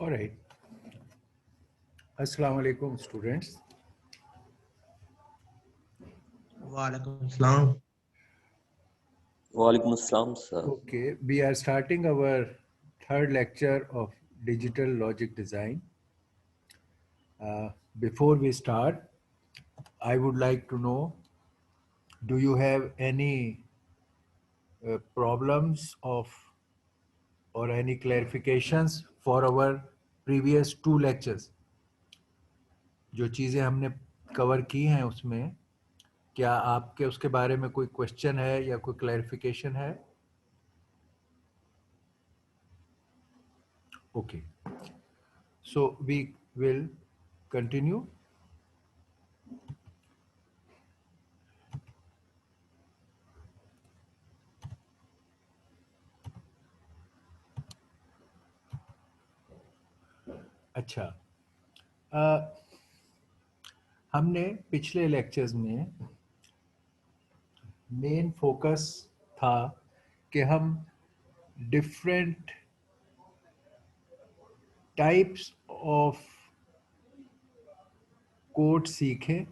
All right. Assalamu alaikum, students. Walaikum Assalam. Walaikum Assalam, sir. Okay, we are starting our third lecture of digital logic design. Before we start, I would like to know, do you have any problems of or any clarifications for our previous two lectures? जो चीज़ें हमने cover की हैं उसमें क्या आपके उसके बारे में कोई क्वेश्चन है या कोई क्लैरिफिकेशन है? Okay. So we will continue. अच्छा, हमने पिछले लेक्चर्स में मेन फोकस था कि हम डिफरेंट टाइप्स ऑफ कोड सीखें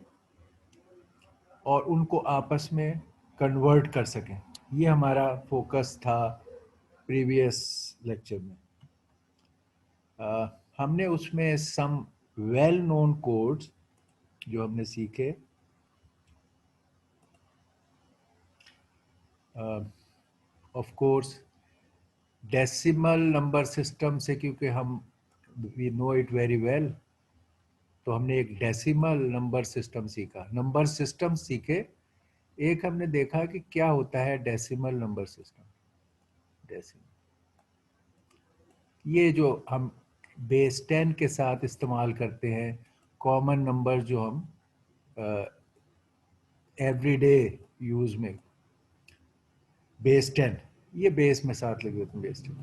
और उनको आपस में कन्वर्ट कर सकें. ये हमारा फोकस था प्रीवियस लेक्चर में. हमने उसमें सम वेल नोन कोड्स जो हमने सीखे, of course decimal number system से, क्योंकि हम we know it very well, तो हमने एक डेसिमल नंबर सिस्टम सीखा. नंबर सिस्टम सीखे. एक हमने देखा कि क्या होता है डेसिमल नंबर सिस्टम. डेसिमल ये जो हम बेस 10 के साथ इस्तेमाल करते हैं, कॉमन नंबर जो हम एवरीडे यूज में, बेस 10, ये बेस में साथ लगे होते हैं, बेस 10.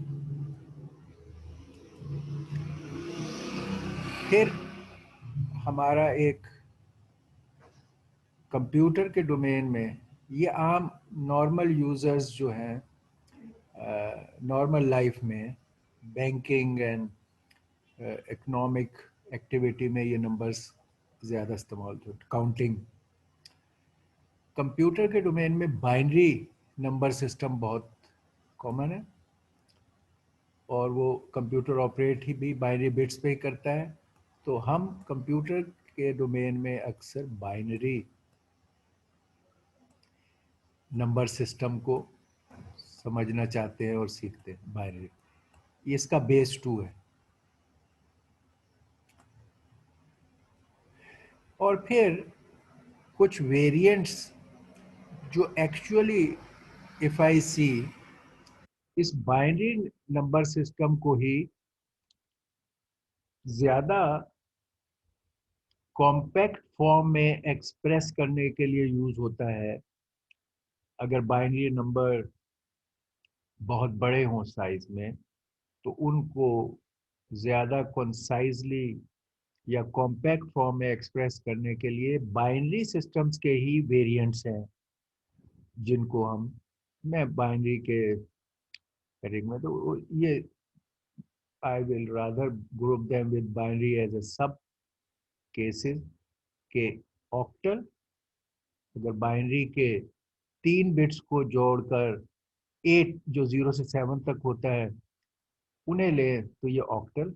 फिर हमारा एक कंप्यूटर के डोमेन में, ये आम नॉर्मल यूजर्स जो हैं नॉर्मल लाइफ में, बैंकिंग एंड इकोनॉमिक एक्टिविटी में ये नंबर्स ज़्यादा इस्तेमाल होते हैं. काउंटिंग. कंप्यूटर के डोमेन में बाइनरी नंबर सिस्टम बहुत कॉमन है और वो कंप्यूटर ऑपरेट ही भी बाइनरी बिट्स पे ही करता है. तो हम कंप्यूटर के डोमेन में अक्सर बाइनरी नंबर सिस्टम को समझना चाहते हैं और सीखते हैं. बाइनरी, इसका बेस 2 है. और फिर कुछ वेरिएंट्स जो एक्चुअली, इफ आई सी, इस बाइनरी नंबर सिस्टम को ही ज्यादा कॉम्पैक्ट फॉर्म में एक्सप्रेस करने के लिए यूज होता है. अगर बाइनरी नंबर बहुत बड़े हों साइज में, तो उनको ज़्यादा कंसाइजली या कॉम्पैक्ट फॉर्म में एक्सप्रेस करने के लिए बाइनरी सिस्टम्स के ही वेरिएंट्स हैं, जिनको मैं बाइनरी के हेडिंग में, तो ये I will rather group them with binary as a sub cases के. ऑक्टल, अगर बाइनरी के 3 बिट्स को जोड़कर 8 जो 0 से 7 तक होता है उन्हें ले तो ये ऑक्टल.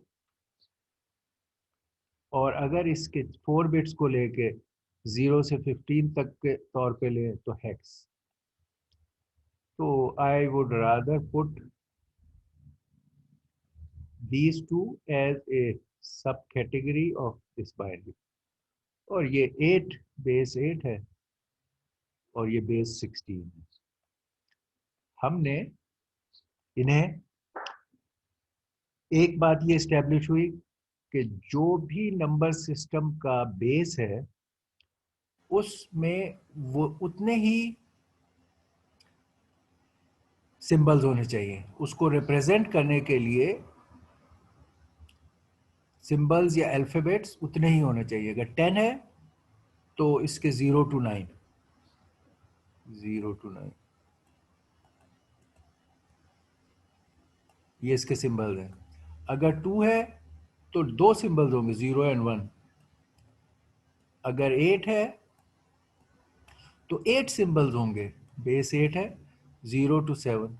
और अगर इसके 4 बिट्स को लेके 0 से 15 तक के तौर पे ले तो हेक्स. तो I would rather put these two as a सब कैटेगरी ऑफ दिस बाइनरी. और ये 8 बेस 8 है और ये बेस 16 है. हमने इन्हें, एक बात ये इस्टेब्लिश हुई कि जो भी नंबर सिस्टम का बेस है उसमें वो उतने ही सिंबल्स होने चाहिए. उसको रिप्रेजेंट करने के लिए सिंबल्स या अल्फाबेट्स उतने ही होने चाहिए. अगर 10 है तो इसके 0 to 9, 0 to 9 ये इसके सिंबल्स हैं. अगर 2 है तो दो सिंबल्स होंगे 0 एंड 1। अगर 8 है तो 8 सिंबल्स होंगे, बेस 8 है 0 to 7।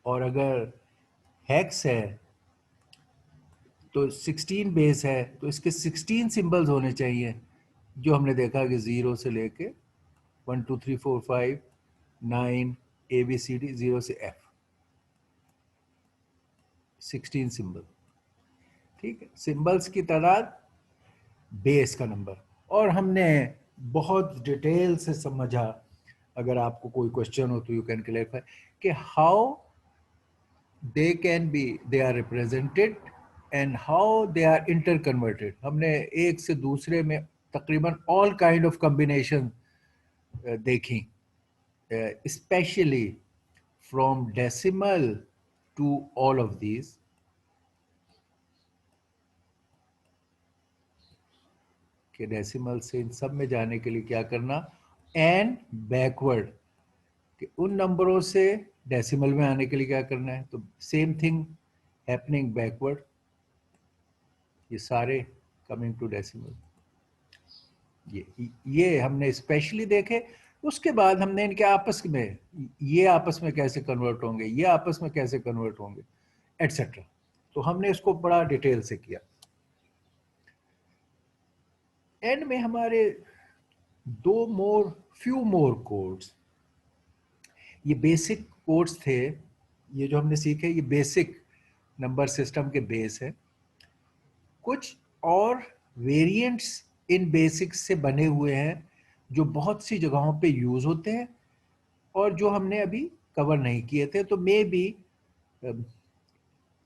और अगर हेक्स है तो 16 बेस है, तो इसके 16 सिंबल्स होने चाहिए, जो हमने देखा कि 0 से लेके 1 2 3 4 5 9 ABCD 0 से F, 16 सिंबल। ठीक है, सिंबल्स की तादाद, बेस का नंबर। और हमने बहुत डिटेल से समझा, अगर आपको कोई क्वेश्चन हो तो यू कैन क्लैरिफाई कि how they are represented and how they are interconverted। हमने एक से दूसरे में तकरीबन all kind of combination देखी, especially from decimal to all of these। कि डेसिमल से इन सब में जाने के लिए क्या करना, एंड बैकवर्ड कि उन नंबरों से डेसिमल में आने के लिए क्या करना है। तो सेम थिंग हैपनिंग बैकवर्ड, ये सारे कमिंग टू डेसिमल। ये हमने स्पेशली देखे। उसके बाद हमने इनके आपस में, ये आपस में कैसे कन्वर्ट होंगे, ये आपस में कैसे कन्वर्ट होंगे, एटसेट्रा। तो हमने इसको बड़ा डिटेल से किया। एंड में हमारे फ्यू मोर कोड्स, ये बेसिक कोड्स थे। ये जो हमने सीखे ये बेसिक नंबर सिस्टम के बेस है। कुछ और वेरिएंट्स इन बेसिक्स से बने हुए हैं जो बहुत सी जगहों पे यूज होते हैं और जो हमने अभी कवर नहीं किए थे। तो मे बी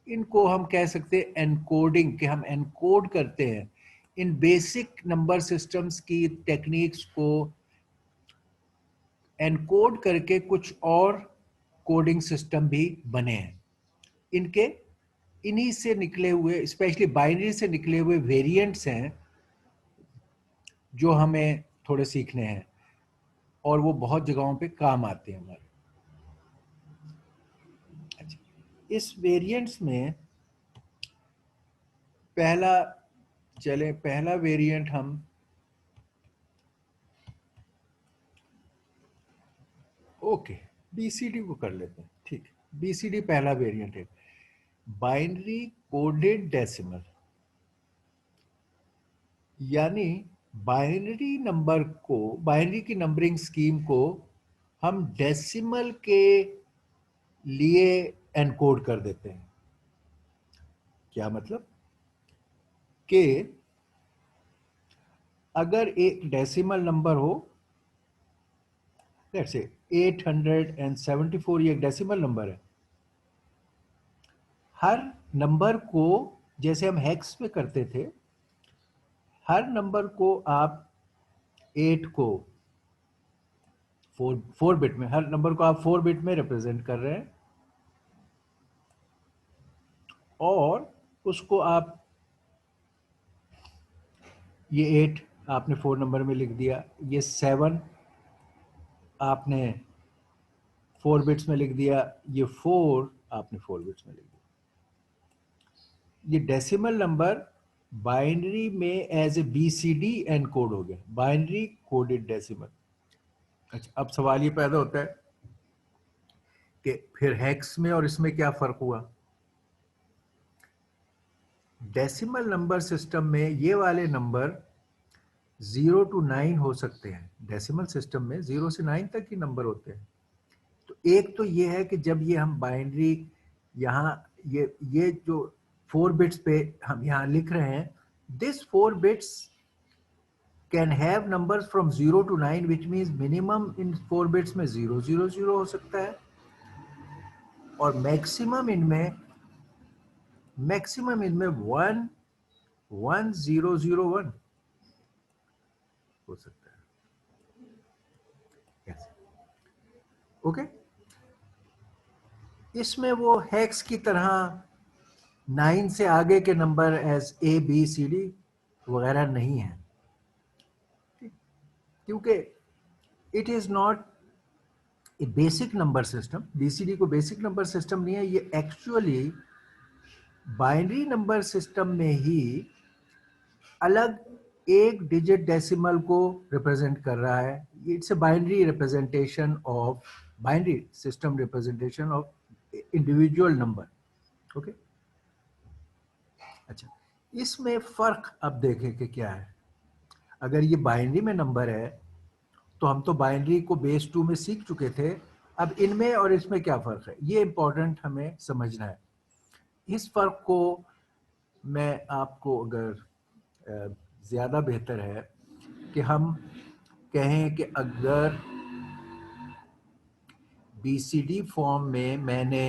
इनको हम कह सकते हैं एनकोडिंग, कि हम एनकोड करते हैं इन बेसिक नंबर सिस्टम्स की टेक्निक्स को एनकोड करके कुछ और कोडिंग सिस्टम भी बने हैं। इनके इन्हीं से निकले हुए, स्पेशली बाइनरी से निकले हुए वेरिएंट्स हैं जो हमें थोड़े सीखने हैं और वो बहुत जगहों पे काम आते हैं हमारे। अच्छा, इस वेरिएंट्स में पहला वेरिएंट हम ओके बीसीडी को कर लेते हैं। ठीक है, बीसीडी पहला वेरिएंट है, बाइनरी कोडेड डेसिमल। यानी बाइनरी की नंबरिंग स्कीम को हम डेसिमल के लिए एनकोड कर देते हैं। क्या मतलब कि अगर एक डेसिमल नंबर हो, लेट्स से 874, ये एक डेसिमल नंबर है। हर नंबर को, जैसे हम हेक्स में करते थे, हर नंबर को आप 8 को 4 बिट में, हर नंबर को आप 4 बिट में रिप्रेजेंट कर रहे हैं और उसको आप, ये 8 आपने 4 नंबर में लिख दिया, ये 7 आपने 4 बिट्स में लिख दिया, ये 4 आपने 4 बिट्स में लिख दिया। ये डेसिमल नंबर बाइनरी में एज ए बीसीडी एनकोड हो गया, बाइनरी कोडेड डेसिमल। अच्छा, अब सवाल ये पैदा होता है कि फिर हेक्स में और इसमें क्या फर्क हुआ। डेसिमल नंबर सिस्टम में ये वाले नंबर 0 to 9 हो सकते हैं। डेसिमल सिस्टम में 0 से 9 तक ही नंबर होते हैं। तो एक तो ये है कि जब ये हम बाइनरी, यहाँ ये जो 4 बिट्स पे हम यहाँ लिख रहे हैं, this 4 bits can have numbers from 0 to 9, which means minimum in 4 bits में 0 0 0 हो सकता है और मैक्सिमम इनमें 1 1 0 0 1 हो सकता है। ओके, इसमें वो हेक्स की तरह 9 से आगे के number as A B C D वगैरह नहीं है, क्योंकि it is not a basic number system. BCD को बेसिक नंबर सिस्टम नहीं है, ये एक्चुअली बाइनरी नंबर सिस्टम में ही अलग एक डिजिट डेसिमल को रिप्रेजेंट कर रहा है. It's a binary representation of binary system representation of individual number. Okay. अच्छा, इसमें फर्क अब देखें कि क्या है. अगर ये बाइनरी में नंबर है तो हम तो बाइनरी को बेस 2 में सीख चुके थे. अब इनमें और इसमें क्या फर्क है, ये इंपॉर्टेंट हमें समझना है. इस फर्क को मैं आपको, अगर ज़्यादा बेहतर है कि हम कहें कि अगर बीसीडी फॉर्म में मैंने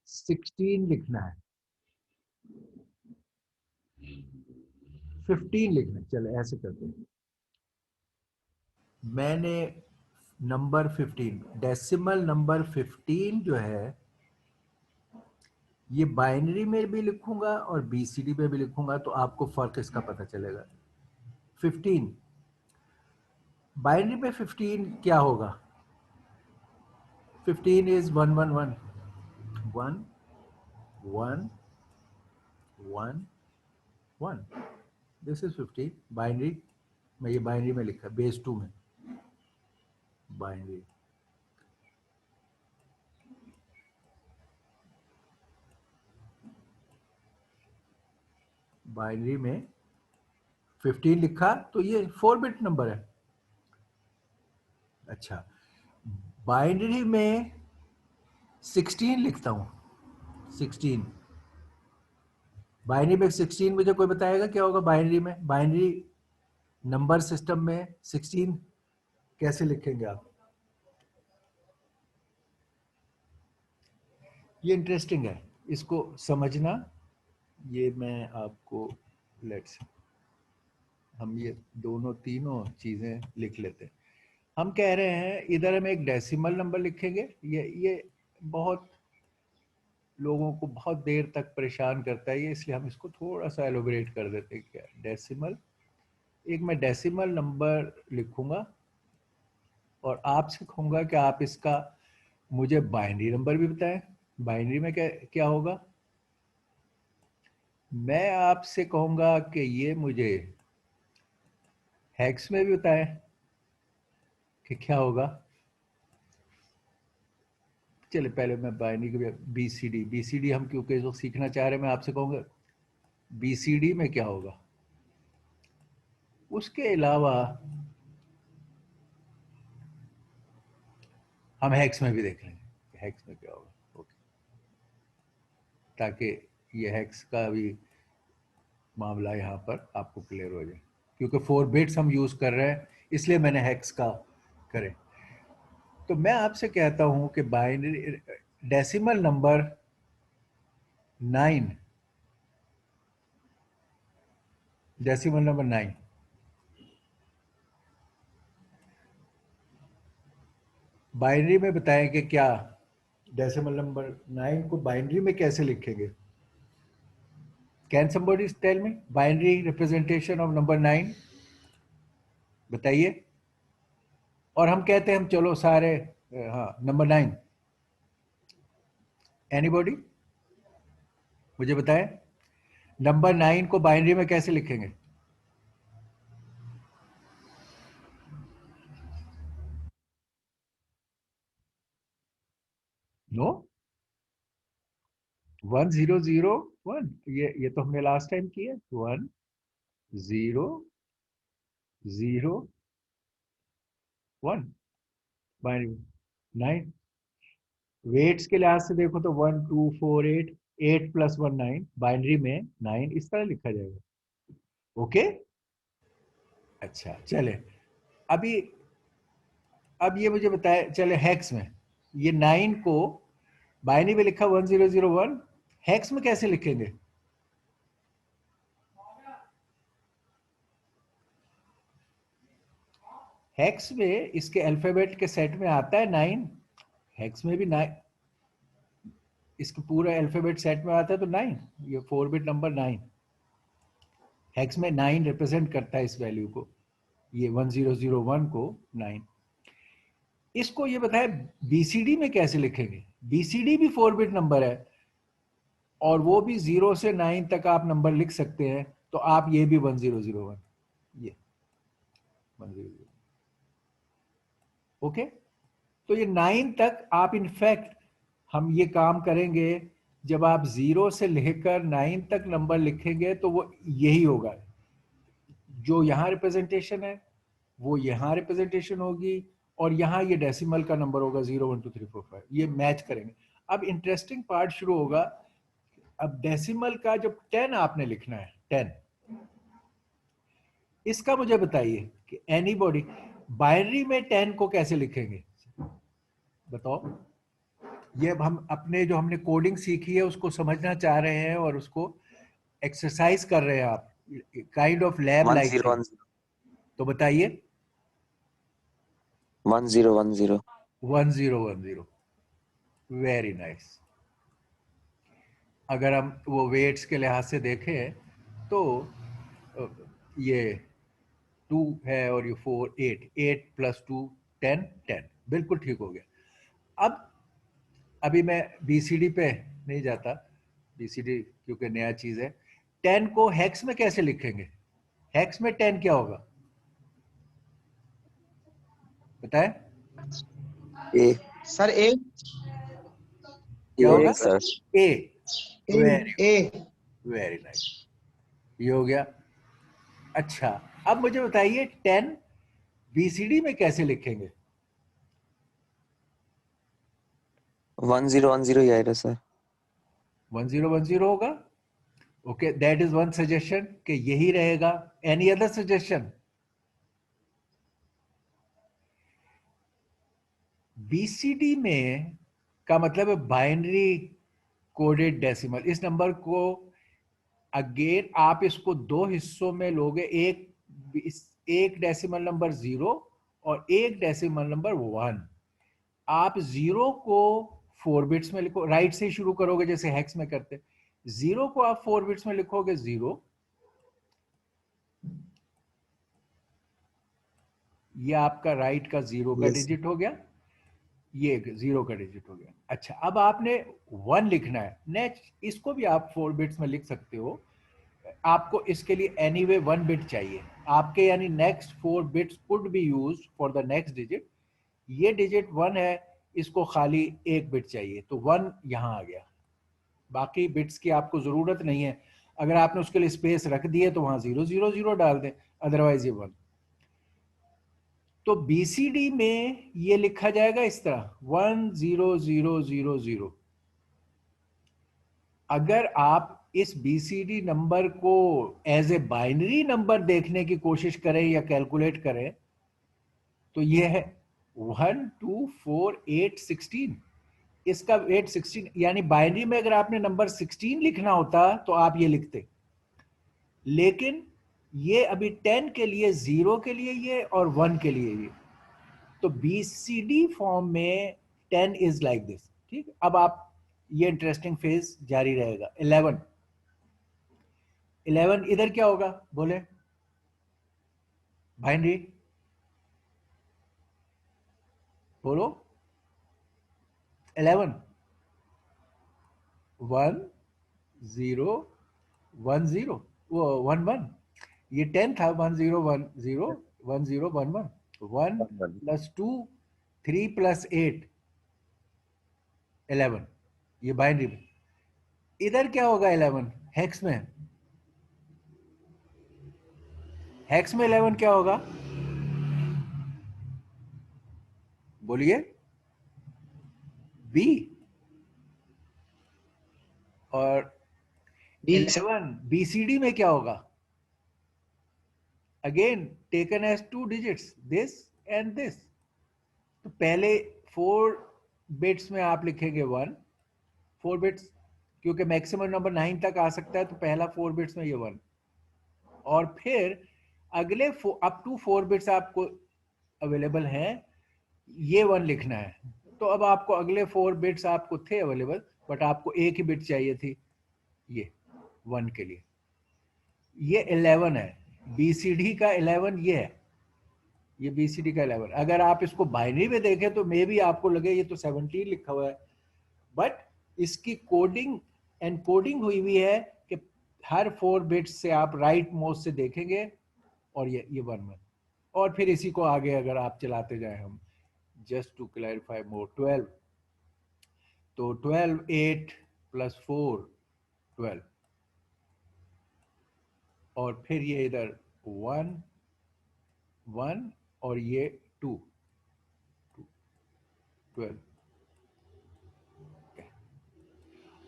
16 लिखना है, 15 लिखना है, चले ऐसे करते हैं. मैंने नंबर 15, डेसिमल नंबर 15 जो है, ये बाइनरी में भी लिखूंगा और बीसीडी में भी लिखूंगा तो आपको फर्क इसका पता चलेगा. 15 बाइनरी में 15 क्या होगा. 15 इज 111 1 1 1 1. This is 15 binary. मैं ये बाइनरी में लिखा बेस 2 में बाइनरी. बाइनरी में 15 लिखा तो ये 4 बिट नंबर है. अच्छा, बाइनरी में 16 लिखता हूं. 16 बाइनरी में 16 मुझे कोई बताएगा क्या होगा बाइनरी में. बाइनरी नंबर सिस्टम में 16 कैसे लिखेंगे आप. ये इंटरेस्टिंग है, इसको समझना. ये मैं आपको, लेट्स, हम ये दोनों तीनों चीजें लिख लेते हैं. हम कह रहे हैं इधर हम एक डेसिमल नंबर लिखेंगे. ये बहुत लोगों को बहुत देर तक परेशान करता है ये, इसलिए हम इसको थोड़ा सा एलोबरेट कर देते हैं. क्या डेसिमल, एक मैं डेसिमल नंबर लिखूंगा और आपसे कहूंगा कि आप इसका मुझे बाइनरी नंबर भी बताएं. बाइनरी में क्या क्या होगा. मैं आपसे कहूंगा कि ये मुझे हेक्स में भी बताएं कि क्या होगा. चलिए पहले मैं बाइनरी के बीसीडी, बीसीडी हम क्योंकि जो सीखना चाह रहे हैं, मैं आपसे कहूंगा बीसीडी में क्या होगा. उसके अलावा हम हेक्स में भी देख लेंगे हेक्स में क्या होगा. ओके, ताकि ये हेक्स का भी मामला यहाँ पर आपको क्लियर हो जाए. क्योंकि 4 बिट्स हम यूज कर रहे हैं इसलिए मैंने हेक्स का करें. तो मैं आपसे कहता हूं कि binary decimal number 9, decimal number 9, binary में बताएं कि क्या. डेसिमल नंबर 9 को बाइनरी में कैसे लिखेंगे. Can somebody tell me binary representation of number 9, बताइए. और हम कहते हैं हम चलो सारे, हाँ, नंबर 9, एनीबॉडी मुझे बताएं नंबर 9 को बाइनरी में कैसे लिखेंगे. नो, 1001, ये तो हमने लास्ट टाइम किया. 1001 बाइनरी. 9 वेट्स के लिहाज से देखो तो 1248, 8 + 1 9, बाइनरी में 9 इस तरह लिखा जाएगा. ओके. अच्छा चले, अभी अब ये मुझे बताए, चले हेक्स में ये 9 को बाइनरी में लिखा 1001, हेक्स में कैसे लिखेंगे. हेक्स में इसके अल्फाबेट के सेट में आता है 9. हेक्स में भी 9, इसके पूरे अल्फाबेट सेट में आता है तो 9. ये 4 बिट नंबर 9, हेक्स में 9 रिप्रेजेंट करता है इस वैल्यू को. ये 1001 को 9. इसको ये बताए बीसीडी में कैसे लिखेंगे। बीसीडी भी 4 बिट नंबर है और वो भी 0 से 9 तक आप नंबर लिख सकते हैं, तो आप ये भी 1001, ये 1001, ओके। तो ये 9 तक आप इनफैक्ट हम ये काम करेंगे, जब आप 0 से लेकर 9 तक नंबर लिखेंगे तो वो यही होगा, जो यहां रिप्रेजेंटेशन है वो यहां रिप्रेजेंटेशन होगी, और यहां ये डेसिमल का नंबर होगा 0 1 2 3 4 5, ये मैच करेंगे। अब इंटरेस्टिंग पार्ट शुरू होगा। अब डेसिमल का जब 10 आपने लिखना है, 10, इसका मुझे बताइए कि एनीबॉडी बाइनरी में 10 को कैसे लिखेंगे, बताओ। ये हम अपने जो हमने कोडिंग सीखी है उसको समझना चाह रहे हैं और उसको एक्सरसाइज कर रहे हैं आप, kind of lab like thing. 1010 तो बताइए 1010 1010, वेरी नाइस। अगर हम वो वेट्स के लिहाज से देखें तो ये 2 है और ये 4 8, 8 + 2 10 10, बिल्कुल ठीक हो गया। अब अभी मैं बीसीडी पे नहीं जाता, बीसीडी क्योंकि नया चीज है। 10 को हेक्स में कैसे लिखेंगे, हेक्स में 10 क्या होगा बताएं। ए सर ए क्या ए होगा sir A, a very a very nice, ये हो गया। अच्छा अब मुझे बताइए 10 बीसीडी में कैसे लिखेंगे। 1010 ही आएगा सर 1010 होगा, okay, that is one suggestion कि यही रहेगा। Any other suggestion. बीसीडी में का मतलब है बाइनरी कोडेड डेसिमल। इस नंबर को अगेन आप इसको दो हिस्सों में लोगे, एक डेसिमल नंबर 0 और एक डेसिमल नंबर 1। आप 0 को 4 बिट्स में लिखो, राइट से शुरू करोगे जैसे हेक्स में करते। 0 को आप 4 बिट्स में लिखोगे 0, ये आपका राइट का 0 का यस डिजिट हो गया, ये 0 का डिजिट हो गया। अच्छा अब आपने 1 लिखना है नेक्स्ट, इसको भी आप 4 बिट्स में लिख सकते हो। आपको इसके लिए एनीवे 1 बिट चाहिए आपके, यानी next 4 bits could be used for the next digit. ये डिजिट 1 है, इसको खाली 1 बिट चाहिए, तो 1 यहां आ गया। बाकी बिट्स की आपको जरूरत नहीं है, अगर आपने उसके लिए स्पेस रख दिए तो वहां 0 0 0 डाल दें, अदरवाइज ये 1। तो बीसीडी में ये लिखा जाएगा इस तरह 1 0 0 0 0। अगर आप इस बीसीडी नंबर को एज ए बाइनरी नंबर देखने की कोशिश करें या कैलकुलेट करें तो ये है 1 2 4 8 16। इसका वेट 16, यानी बाइनरी में अगर आपने नंबर 16 लिखना होता तो आप ये लिखते, लेकिन ये अभी 10 के लिए, 0 के लिए ये और 1 के लिए ये। तो बीसीडी फॉर्म में 10 इज लाइक दिस, ठीक। अब आप ये इंटरेस्टिंग फेज जारी रहेगा। 11 इधर क्या होगा बोले बाइनरी, बोलो 11 1 0 1 0 वो 1 1, ये 10 था 1 0 1 0 1 0 1 1 1 + 2 3 + 8 11, ये बाइनरी में। इधर क्या होगा 11 हेक्स में, हेक्स में 11 क्या होगा बोलिए बी। और बी 11 बीसीडी में क्या होगा, again taken as 2 digits, this and this. तो पहले 4 बिट्स में आप लिखेंगे 1, 4 बिट्स, क्योंकि मैक्सिमम नंबर 9 तक आ सकता है, तो पहला 4 बिट्स में ये 1, और फिर अगले अप टू 4 बिट्स आपको अवेलेबल हैं, ये 1 लिखना है। तो अब आपको अगले 4 बिट्स आपको थे अवेलेबल, बट आपको एक ही बिट चाहिए थी ये 1 के लिए। ये 11 है, बीसीडी का 11 ये है। ये BCD का 11। अगर आप इसको बाइनरी में देखें तो मे भी आपको लगे ये तो 17 लिखा हुआ है, बट इसकी कोडिंग एनकोडिंग हुई हुई है कि हर 4 बिट्स से आप राइट मोस्ट से देखेंगे और ये 1 1, और फिर इसी को आगे अगर आप चलाते जाएं, हम जस्ट टू क्लैरिफाई मोर 12, तो 12 8 प्लस 4 12, और फिर ये इधर 1 1 और ये 2 12,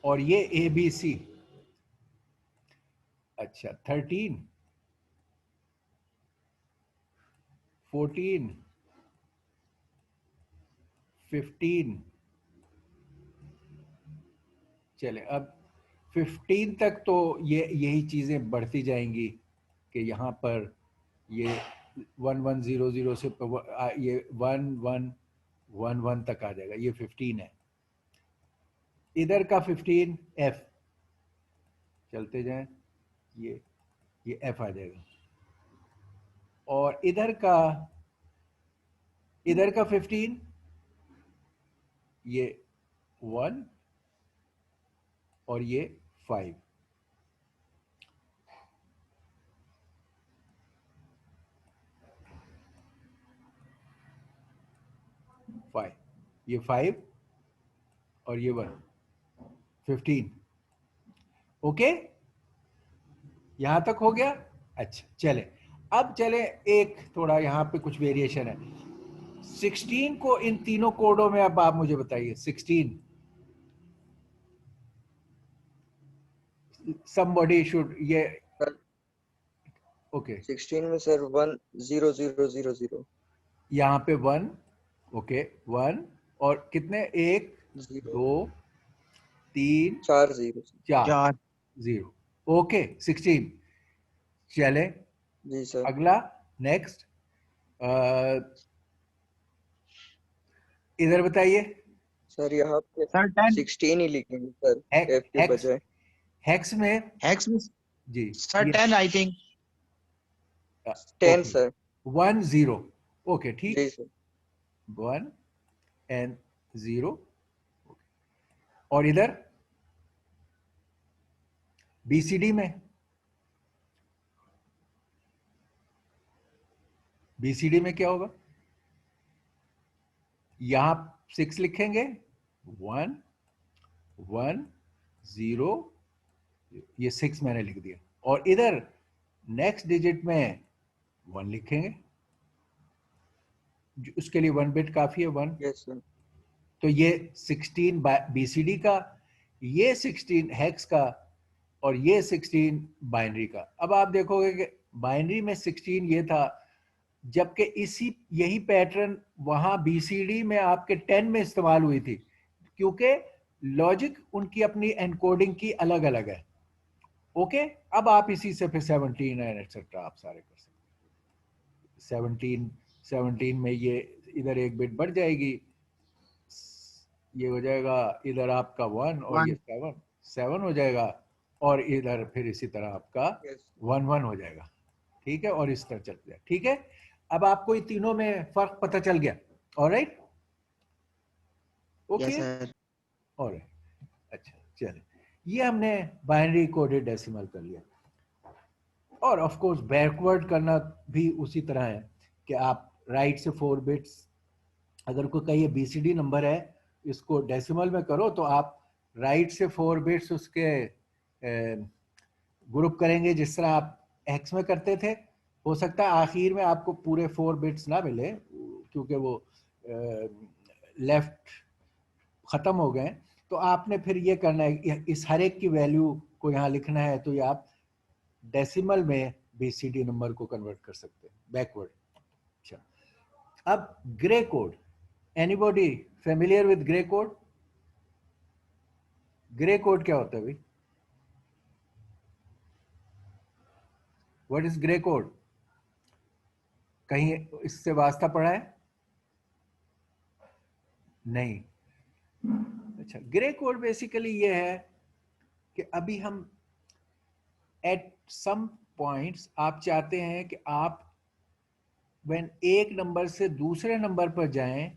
और ये ABC। अच्छा 13 14 15, चले अब 15 तक तो ये यही चीज़ें बढ़ती जाएंगी कि यहाँ पर ये 1 1 0 0 से ये 1 1 1 1 तक आ जाएगा, ये 15 है। इधर का 15 F, चलते जाएं, ये F आ जाएगा, और इधर का 15 ये 1 और ये 5, ये 5 और ये 1 15। ओके, यहां तक हो गया। अच्छा चले, अब चले एक थोड़ा यहाँ पे कुछ वेरिएशन है। 16 को इन तीनों कोडों में अब आप मुझे बताइए 16, somebody should ये सर ओके 16 में सर 1 0 0 0 0 यहाँ पे 1, ओके 1, और कितने 1 0 2 3 4 0 4 4 0, ओके 16। चले जी सर। अगला नेक्स्ट, इधर बताइए। सर यहाँ पे सर 10 16 ही लिखेंगे सर F के हेक्स बजाय। हेक्स में हेक्स में जी sir 10 I think 10 sir. 1 0, okay ठीक, जी सर। 1 एंड 0, और इधर BCD में क्या होगा, यहां 6 लिखेंगे, 1 1 0, ये 6 मैंने लिख दिया, और इधर नेक्स्ट डिजिट में 1 लिखेंगे, उसके लिए 1 बिट काफी है 1, यस सर। तो ये 16 BCD का, ये 16 हेक्स का, और ये 16 बाइनरी का। अब आप देखोगे कि बाइनरी में 16 ये था, जबकि यही पैटर्न वहां BCD में आपके 10 में इस्तेमाल हुई थी, क्योंकि लॉजिक उनकी अपनी एनकोडिंग की अलग अलग है। ओके, अब आप इसी से फिर 17 एंड एटसेट्रा आप सारे कर सकते हैं। 17 में ये इधर एक बिट बढ़ जाएगी, ये हो जाएगा इधर आपका 1 और ये 7 हो जाएगा, और इधर फिर इसी तरह आपका यस 1 1 हो जाएगा, ठीक है, और इस तरह चल जाए, ठीक है। अब आपको ये तीनों में फर्क पता चल गया, alright, okay yes sir alright, अच्छा चलिए, ये हमने बाइनरी कोडेड डेसिमल कर लिया, और ऑफ कोर्स बैकवर्ड करना भी उसी तरह है कि आप राइट से 4 बिट्स, अगर कोई कहिए BCD नंबर है इसको डेसिमल में करो, तो आप राइट से 4 बिट्स उसके ग्रुप करेंगे जिस तरह आप हेक्स में करते थे। हो सकता है आखिर में आपको पूरे 4 बिट्स ना मिले, क्योंकि वो लेफ्ट ख़त्म हो गए, तो आपने फिर ये करना है, इस हर एक की वैल्यू को यहाँ लिखना है, तो ये आप डेसिमल में BCD नंबर को कन्वर्ट कर सकते हैं बैकवर्ड। अच्छा, अब grey code, anybody familiar with grey code? Grey code क्या होता है भाई? What is grey code? कहीं इससे वास्ता पड़ा है? नहीं। अच्छा, ग्रे कोड बेसिकली ये है कि अभी हम एट सम पॉइंट्स आप चाहते हैं कि आप व्हेन एक नंबर से दूसरे नंबर पर जाएं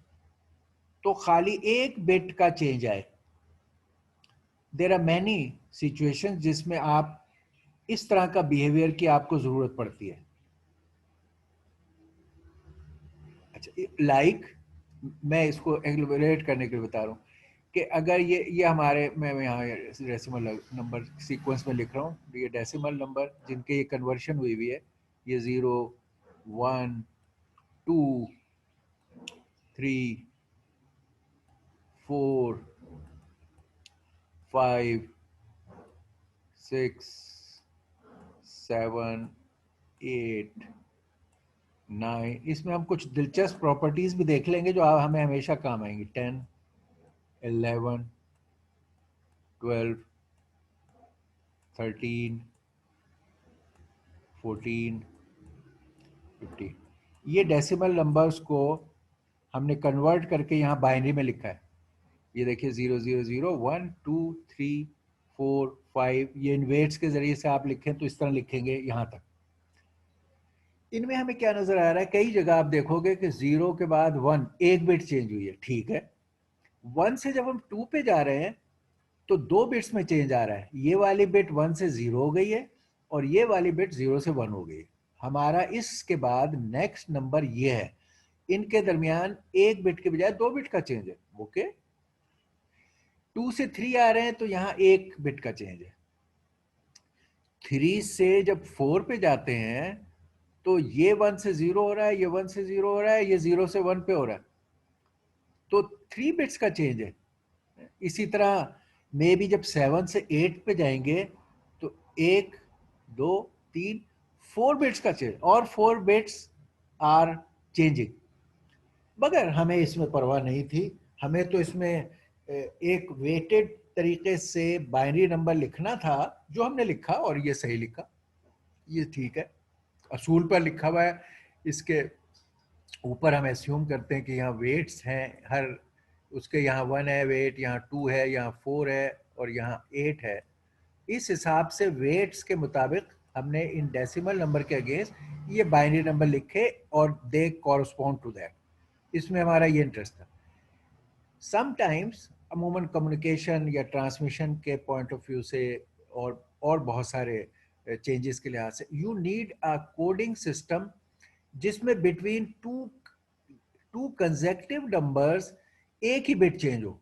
तो खाली एक बिट का चेंज आए। देयर आर मैनी सिचुएशंस जिसमें आप इस तरह का बिहेवियर की आपको जरूरत पड़ती है। अच्छा, लाइक मैं इसको एग्लोबरेट करने के लिए बता रहा हूँ कि अगर ये हमारे, मैं यहाँ डेसिमल नंबर सीक्वेंस में लिख रहा हूँ, ये डेसिमल नंबर जिनके ये कन्वर्शन हुई है, ये 0 1 2 3 4 5 6 7 8 9, इसमें हम कुछ दिलचस्प प्रॉपर्टीज भी देख लेंगे जो हमें हमेशा काम आएंगी। 10 11 12 13 14 15, ये डेसिमल नंबर्स को हमने कन्वर्ट करके यहाँ बाइनरी में लिखा है। ये देखिए 0 0 0 1 2 3 4 5, ये इन वेट्स के जरिए से आप लिखें तो इस तरह लिखेंगे यहाँ तक। इनमें हमें क्या नजर आ रहा है, कई जगह आप देखोगे कि 0 के बाद 1 एक बिट चेंज हुई है, ठीक है। 1 से जब हम 2 पे जा रहे हैं तो 2 बिट्स में चेंज आ रहा है। ये वाली बिट 1 से 0 हो गई है और ये वाली बिट 0 से 1 हो गई है। हमारा इसके बाद नेक्स्ट नंबर ये है, इनके दरमियान एक बिट के बजाय 2 बिट का चेंज है। ओके, 2 से 3 आ रहे हैं तो यहाँ एक बिट का चेंज है। 3 से जब 4 पे जाते हैं तो ये 1 से 0 हो रहा है, ये 1 से 0 हो रहा है, ये 0 से 1 पे हो रहा है, तो 3 बिट्स का चेंज है। इसी तरह मे भी जब 7 से 8 पे जाएंगे तो 1 2 3 4 बिट्स का चेंज, और 4 बिट्स आर चेंजिंग। मगर हमें इसमें परवाह नहीं थी, हमें तो इसमें एक वेटेड तरीके से बाइनरी नंबर लिखना था, जो हमने लिखा और ये सही लिखा, ये ठीक है, असूल पर लिखा हुआ है। इसके ऊपर हम एस्यूम करते हैं कि यहाँ वेट्स हैं, हर उसके यहाँ 1 है वेट, यहाँ 2 है, यहाँ 4 है और यहाँ 8 है। इस हिसाब से वेट्स के मुताबिक हमने इन डेसिमल नंबर के अगेंस्ट ये बाइनरी नंबर लिखे और दे कॉरस्पॉन्ड टू दैट। इसमें हमारा ये इंटरेस्ट था। समटाइम्स अमूमन कम्युनिकेशन या ट्रांसमिशन के पॉइंट ऑफ व्यू से और बहुत सारे चेंजेस के लिहाज से you need a coding system जिसमें बिटवीन टू कंसेक्टिव नंबर्स एक ही बिट चेंज हो।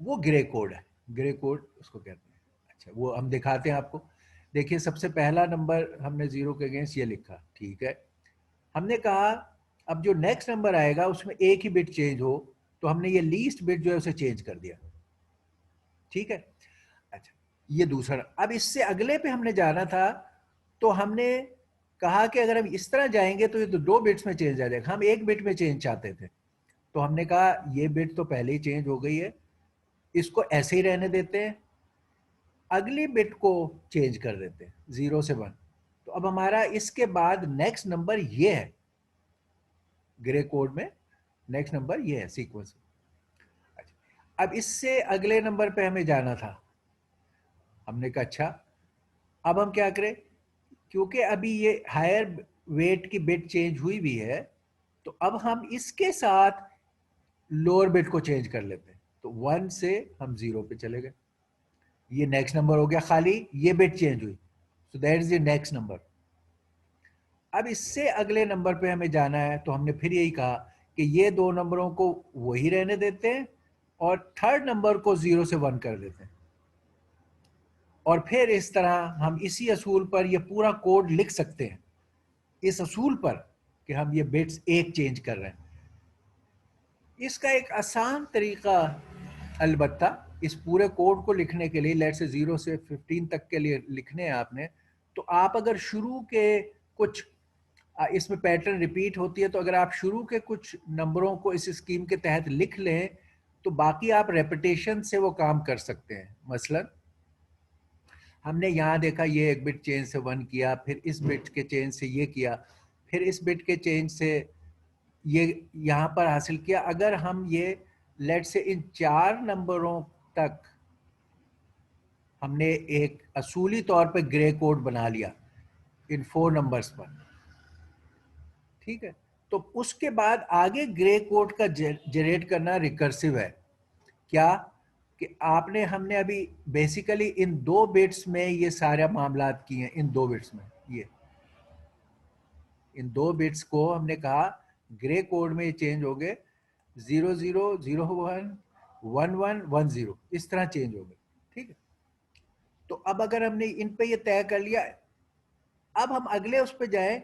वो ग्रे कोड है, ग्रे कोड उसको कहते हैं। अच्छा, वो हम दिखाते हैं आपको। देखिए, सबसे पहला नंबर हमने 0 के अगेंस्ट ये लिखा, ठीक है। हमने कहा अब जो नेक्स्ट नंबर आएगा उसमें एक ही बिट चेंज हो, तो हमने ये लीस्ट बिट जो है उसे चेंज कर दिया, ठीक है। अच्छा, ये दूसरा। अब इससे अगले पे हमने जाना था, तो हमने कहा कि अगर हम इस तरह जाएंगे तो ये तो 2 बिट्स में चेंज आ जाएगा, हम एक बिट में चेंज चाहते थे। तो हमने कहा ये बिट तो पहले ही चेंज हो गई है, इसको ऐसे ही रहने देते हैं, अगली बिट को चेंज कर देते हैं 0 से 1। तो अब हमारा इसके बाद नेक्स्ट नंबर ये है, ग्रे कोड में नेक्स्ट नंबर ये है सीक्वेंस। अच्छा, अब इससे अगले नंबर पे हमें जाना था। हमने कहा अच्छा, अब हम क्या करें, क्योंकि अभी ये हायर वेट की बिट चेंज हुई भी है, तो अब हम इसके साथ लोअर बिट को चेंज कर लेते हैं। तो 1 से हम 0 पे चले गए, ये नेक्स्ट नंबर हो गया, खाली ये बिट चेंज हुई, so that is the next number. अब इससे अगले नंबर पे हमें जाना है, तो हमने फिर यही कहा कि ये 2 नंबरों को वही रहने देते हैं और थर्ड नंबर को 0 से 1 कर देते हैं। और फिर इस तरह हम इसी असूल पर ये पूरा कोड लिख सकते हैं, इस असूल पर कि हम ये बिट्स एक चेंज कर रहे हैं। इसका एक आसान तरीका अलबत्ता इस पूरे कोड को लिखने के लिए, लेट से 0 से 15 तक के लिए लिखने हैं आपने, तो आप अगर शुरू के कुछ, इसमें पैटर्न रिपीट होती है, तो अगर आप शुरू के कुछ नंबरों को इस स्कीम के तहत लिख लें तो बाकी आप रेपिटेशन से वो काम कर सकते हैं। मसलन हमने यहाँ देखा ये एक बिट चेंज से 1 किया, फिर इस बिट के चेंज से ये किया, फिर इस बिट के चेंज से ये यहाँ पर हासिल किया। अगर हम ये लेट से इन 4 नंबरों तक हमने एक असूली तौर पे ग्रे कोड बना लिया इन 4 नंबर्स पर, ठीक है। तो उसके बाद आगे ग्रे कोड का जनरेट करना रिकर्सिव है। क्या कि आपने हमने अभी बेसिकली इन 2 बिट्स में ये सारे मामलात किए हैं। इन 2 बिट्स में ये इन 2 बिट्स को हमने कहा ग्रे कोड में ये चेंज हो गए 0001 1110 इस तरह चेंज हो गए। ठीक है। तो अब अगर हमने इन पे ये तय कर लिया, अब हम अगले उस पे जाए।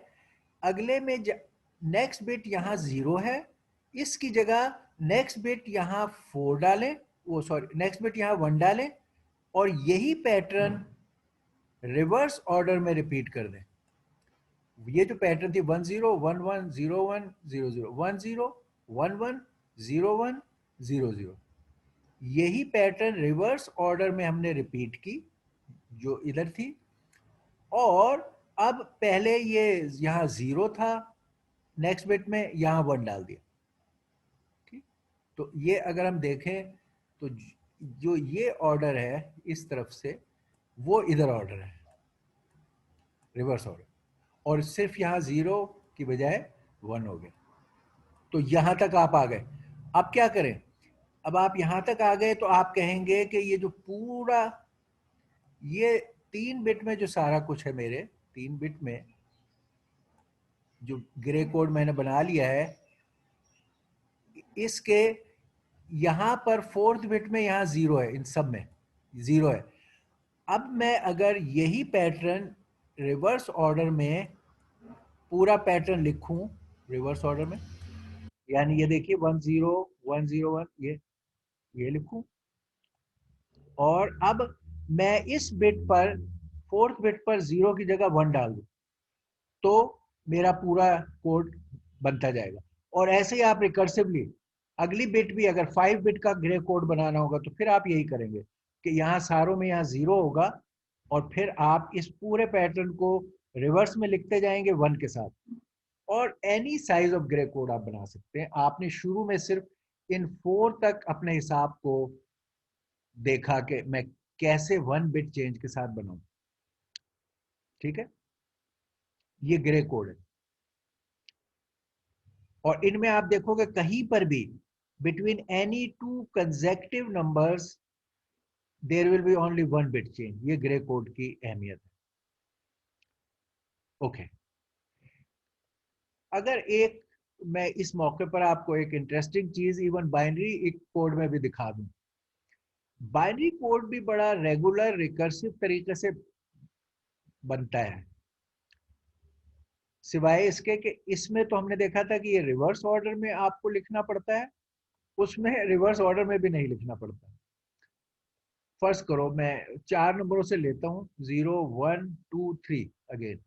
अगले में नेक्स्ट बिट यहाँ 0 है, इसकी जगह नेक्स्ट बिट यहाँ 4 डालें, वो सॉरी नेक्स्ट बिट यहाँ 1 डालें और यही पैटर्न रिवर्स ऑर्डर में रिपीट कर दें। ये जो पैटर्न थी 10 11 01 00 10 11 01 00, यही पैटर्न रिवर्स ऑर्डर में हमने रिपीट की जो इधर थी। और अब पहले ये यहाँ 0 था, नेक्स्ट बिट में यहाँ 1 डाल दिया। ठीक। तो ये अगर हम देखें तो जो ये ऑर्डर है इस तरफ से वो इधर ऑर्डर है, रिवर्स ऑर्डर, और सिर्फ यहाँ 0 की बजाय 1 हो गया। तो यहां तक आप आ गए। अब क्या करें? अब आप यहां तक आ गए तो आप कहेंगे कि ये जो पूरा ये 3 बिट में जो सारा कुछ है, मेरे 3 बिट में जो ग्रे कोड मैंने बना लिया है, इसके यहां पर 4th बिट में यहाँ 0 है, इन सब में 0 है। अब मैं अगर यही पैटर्न रिवर्स ऑर्डर में पूरा पैटर्न लिखूं रिवर्स ऑर्डर में, यानी ये देखिए 10 101 ये लिखूं, और अब मैं इस बिट पर 4th बिट पर 0 की जगह 1 डाल दूं तो मेरा पूरा कोड बनता जाएगा। और ऐसे ही आप रिकर्सिवली अगली बिट भी अगर 5 बिट का ग्रे कोड बनाना होगा तो फिर आप यही करेंगे कि यहाँ सारों में यहाँ 0 होगा और फिर आप इस पूरे पैटर्न को रिवर्स में लिखते जाएंगे 1 के साथ। और any size of grey code आप बना सकते हैं। आपने शुरू में सिर्फ इन 4 तक अपने हिसाब को देखा कि मैं कैसे 1 बिट चेंज के साथ बनाऊं। ठीक है, ये ग्रे कोड है। और इनमें आप देखोगे कहीं पर भी between any 2 consecutive numbers there will be only 1 bit change. ये ग्रे कोड की अहमियत है। ओके, अगर एक मैं इस मौके पर आपको एक इंटरेस्टिंग चीज इवन बाइनरी कोड में भी दिखा दूं। बाइनरी कोड भी बड़ा रेगुलर रिकर्सिव तरीके से बनता है, सिवाय इसके कि इसमें तो हमने देखा था कि ये रिवर्स ऑर्डर में आपको लिखना पड़ता है, उसमें रिवर्स ऑर्डर में भी नहीं लिखना पड़ता। फर्स्ट करो मैं 4 नंबरों से लेता हूँ 0 1 2 3 अगेन।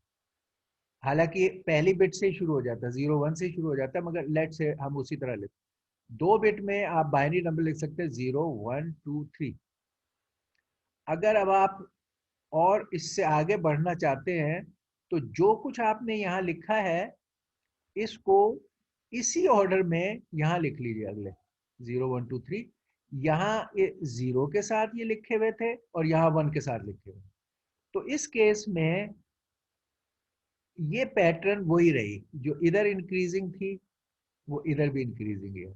हालांकि पहली बिट से ही शुरू हो जाता है, 0 1 से ही शुरू हो जाता है, मगर लेट से हम उसी तरह लेते। 2 बिट में आप बाइनरी नंबर लिख सकते हैं 0 1 2 3। अगर अब आप और इससे आगे बढ़ना चाहते हैं तो जो कुछ आपने यहाँ लिखा है इसको इसी ऑर्डर में यहाँ लिख लीजिए। अगले 0 1 2 3 यहाँ 0 के साथ ये लिखे हुए थे और यहाँ 1 के साथ लिखे हुए। तो इस केस में ये पैटर्न वही रही, जो इधर इंक्रीजिंग थी वो इधर भी इंक्रीजिंग है।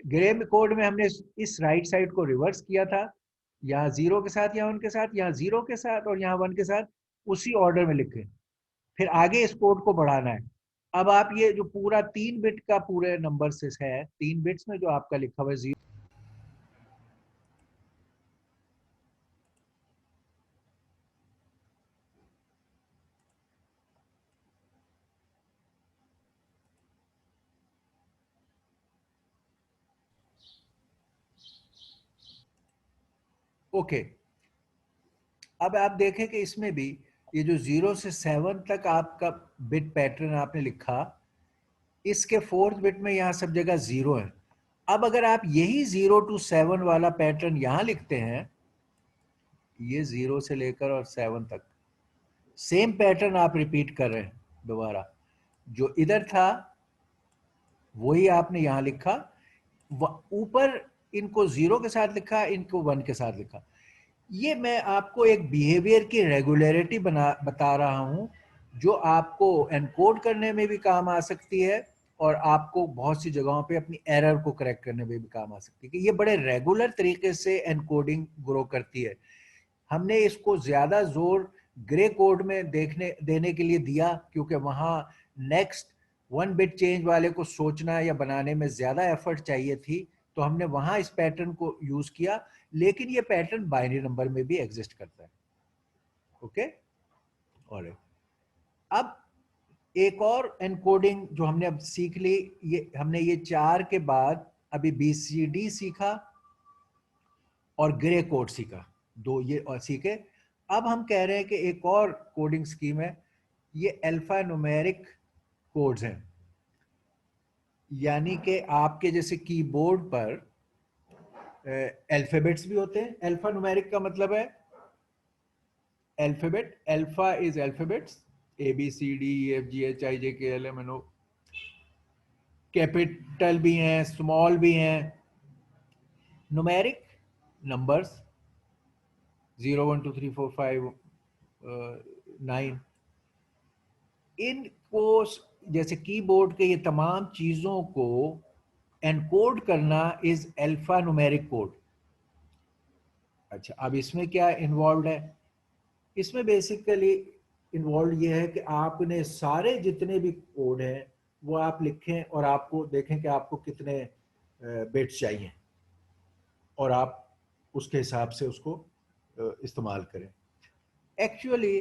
ग्रे कोड में हमने इस राइट साइड को रिवर्स किया था, यहाँ 0 के साथ यहाँ 1 के साथ, यहाँ 0 के साथ और यहाँ 1 के साथ, उसी ऑर्डर में लिखे। फिर आगे इस कोड को बढ़ाना है। अब आप ये जो पूरा 3 बिट का पूरे नंबर से है, 3 बिट्स में जो आपका लिखा हुआ है 0। ओके, अब आप देखें कि इसमें भी ये जो 0 से 7 तक आपका बिट पैटर्न आपने लिखा, इसके 4th बिट में यहाँ सब जगह 0 है। अब अगर आप यही 0 to 7 वाला पैटर्न यहाँ लिखते हैं, ये 0 से लेकर और 7 तक सेम पैटर्न आप रिपीट कर रहे हैं दोबारा, जो इधर था वही आपने यहाँ लिखा, ऊपर इनको 0 के साथ लिखा, इनको 1 के साथ लिखा। ये मैं आपको एक बिहेवियर की रेगुलरिटी बता रहा हूं जो आपको एनकोड करने में भी काम आ सकती है और आपको बहुत सी जगहों पे अपनी एरर को करेक्ट करने में भी काम आ सकती है कि ये बड़े रेगुलर तरीके से एनकोडिंग ग्रो करती है। हमने इसको ज्यादा जोर ग्रे कोड में देखने देने के लिए दिया क्योंकि वहां नेक्स्ट 1 बिट चेंज वाले को सोचना या बनाने में ज्यादा एफर्ट चाहिए थी, तो हमने वहां इस पैटर्न को यूज किया। लेकिन ये पैटर्न बाइनरी नंबर में भी एग्जिस्ट करता है। ओके, और अब एक और एनकोडिंग जो हमने अब सीख ली, ये हमने ये 4 के बाद अभी BCD सीखा और ग्रे कोड सीखा, 2 ये और सीखे। अब हम कह रहे हैं कि एक और कोडिंग स्कीम है, ये अल्फा न्यूमेरिक कोड्स हैं। यानी कि आपके जैसे कीबोर्ड पर अल्फाबेट्स भी होते हैं। अल्फा न्यूमेरिक का मतलब है alphabet, alpha is alphabets ABCDEFGHIJKLMNO, capital भी हैं, स्मॉल भी हैं। न्यूमेरिक नंबर्स 0 1 2 3 4 5 9, इनको जैसे कीबोर्ड के ये तमाम चीजों को एनकोड करना इज अल्फा न्यूमेरिक कोड। अच्छा, अब इसमें क्या इन्वॉल्व है? इसमें बेसिकली इन्वॉल्व ये है कि आपने सारे जितने भी कोड हैं वो आप लिखें और आपको देखें कि आपको कितने बिट्स चाहिए और आप उसके हिसाब से उसको इस्तेमाल करें। एक्चुअली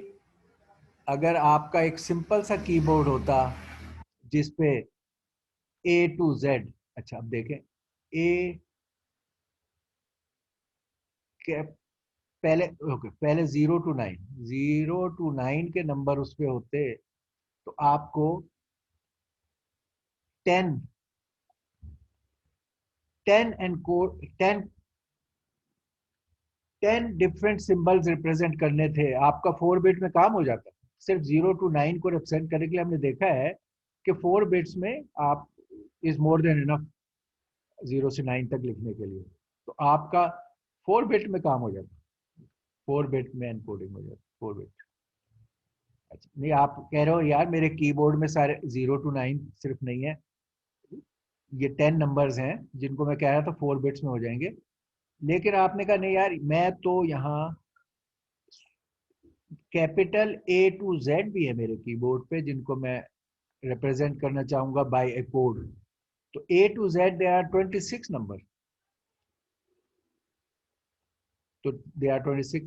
अगर आपका एक सिंपल सा कीबोर्ड होता जिस पे A to Z, अच्छा अब देखें ए के पहले, ओके, पहले 0 to 9, 0 to 9 के नंबर उस पे होते तो आपको 10 एनकोड 10 डिफरेंट सिंबल्स रिप्रेजेंट करने थे। आपका 4 बिट में काम हो जाता। सिर्फ 0 to 9 को रिप्रेजेंट करने के लिए हमने देखा है कि 4 बिट्स में आप इज मोर देन इनफ 0 से 9 तक लिखने के लिए। तो आपका 4 बिट में काम हो जाता, 4 बिट में एनकोडिंग हो जाती, 4 बिट। अच्छा, नहीं आप कह रहे हो यार मेरे कीबोर्ड में सारे 0 to 9 सिर्फ नहीं है, ये 10 नंबर्स हैं जिनको मैं कह रहा था 4 बिट्स में हो जाएंगे। लेकिन आपने कहा नहीं यार, मैं तो यहाँ कैपिटल A to Z भी है मेरे कीबोर्ड पे जिनको मैं रिप्रेजेंट करना चाहूंगा बाय ए कोड। तो A to Z they are 26 number, तो दे आर 26।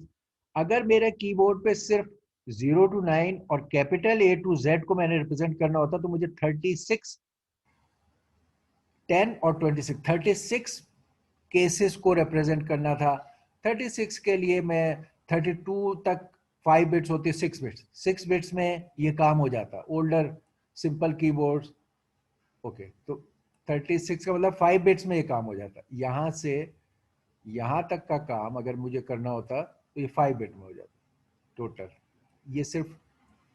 अगर मेरे कीबोर्ड पे सिर्फ 0 to 9 और कैपिटल A to Z को मैंने रिप्रेजेंट करना होता तो मुझे 36, 10 और 36 केसेस को रिप्रेजेंट करना था। 36 के लिए मैं 32 तक 5 बिट्स होती, 6 बिट्स में ये काम हो जाता ओल्डर सिंपल कीबोर्ड्स। ओके, तो 36 का मतलब 5 बिट्स में ये काम हो जाता। यहां से यहां तक का काम अगर मुझे करना होता तो ये 5 बिट में हो जाता टोटल। ये सिर्फ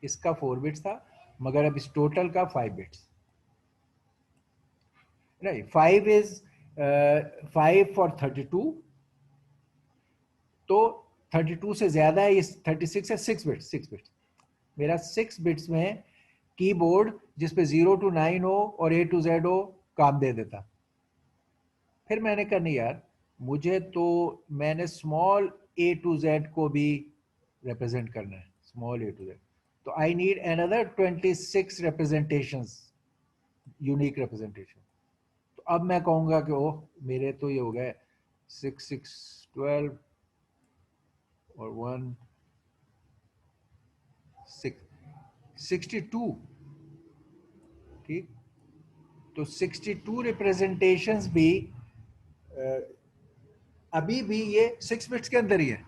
इसका 4 बिट्स था, मगर अब इस टोटल का 5 बिट्स, राइट। 5 इज 5 फॉर 32, तो 32 से ज्यादा है, ये 36 है, 6 बिट्स मेरा 6 बिट्स में कीबोर्ड जिसपे 0 to 9 हो और A to Z हो काम दे देता। फिर मैंने कहा नहीं यार, मुझे तो मैंने स्मॉल A to Z को भी रिप्रेजेंट करना है, स्मॉल A to Z, तो I need another 26 representations, unique representation. तो अब मैं कहूंगा कि ओह मेरे तो ये हो गए 6 6 12 और 1 62, ठीक। तो 62 रिप्रेजेंटेशंस भी अभी भी ये 6 बिट्स के अंदर ही है।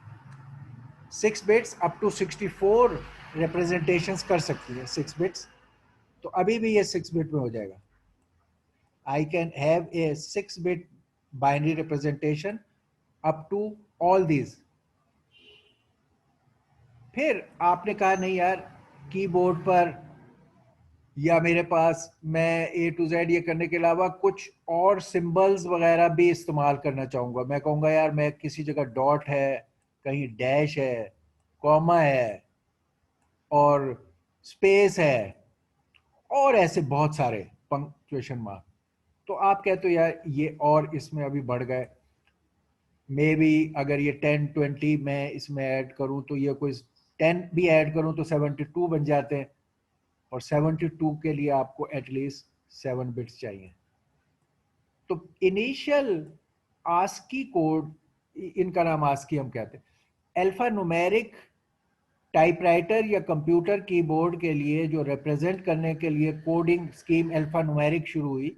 6 बिट्स अप टू 64 रिप्रेजेंटेशंस कर सकती है 6 बिट्स, तो अभी भी ये 6 बिट में हो जाएगा। I can have a 6 bit binary representation up to all these. फिर आपने कहा नहीं यार, कीबोर्ड पर या मेरे पास मैं A to Z ये करने के अलावा कुछ और सिंबल्स वगैरह भी इस्तेमाल करना चाहूँगा। मैं कहूँगा यार मैं किसी जगह डॉट है, कहीं डैश है, कॉमा है और स्पेस है, और ऐसे बहुत सारे पंक्चुएशन मार्क। तो आप कहते हो यार ये और इसमें अभी बढ़ गए, मे बी अगर ये 10-20 मैं इसमें ऐड करूं तो ये कोई 10 भी ऐड करूं तो 72 बन जाते हैं, और 72 के लिए आपको एटलीस्ट 7 बिट्स चाहिए। तो इनिशियल आस्की कोड, इनका नाम आस्की हम कहते हैं, अल्फा न्यूमेरिक टाइपराइटर या कंप्यूटर कीबोर्ड के लिए जो रिप्रेजेंट करने के लिए कोडिंग स्कीम अल्फा न्यूमेरिक शुरू हुई,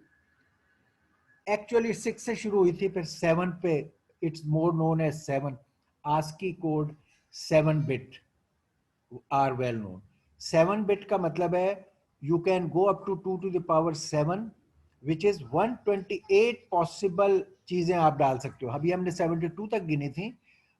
एक्चुअली 6 से शुरू हुई थी, फिर 7 पे it's more known as 7। ASCII code 7 bit are well known. 7 bit का मतलब है you can go up to 2 to the power 7 which is 128 possible चीजें आप डाल सकते हो। अभी हमने 72 तक गिनी थी,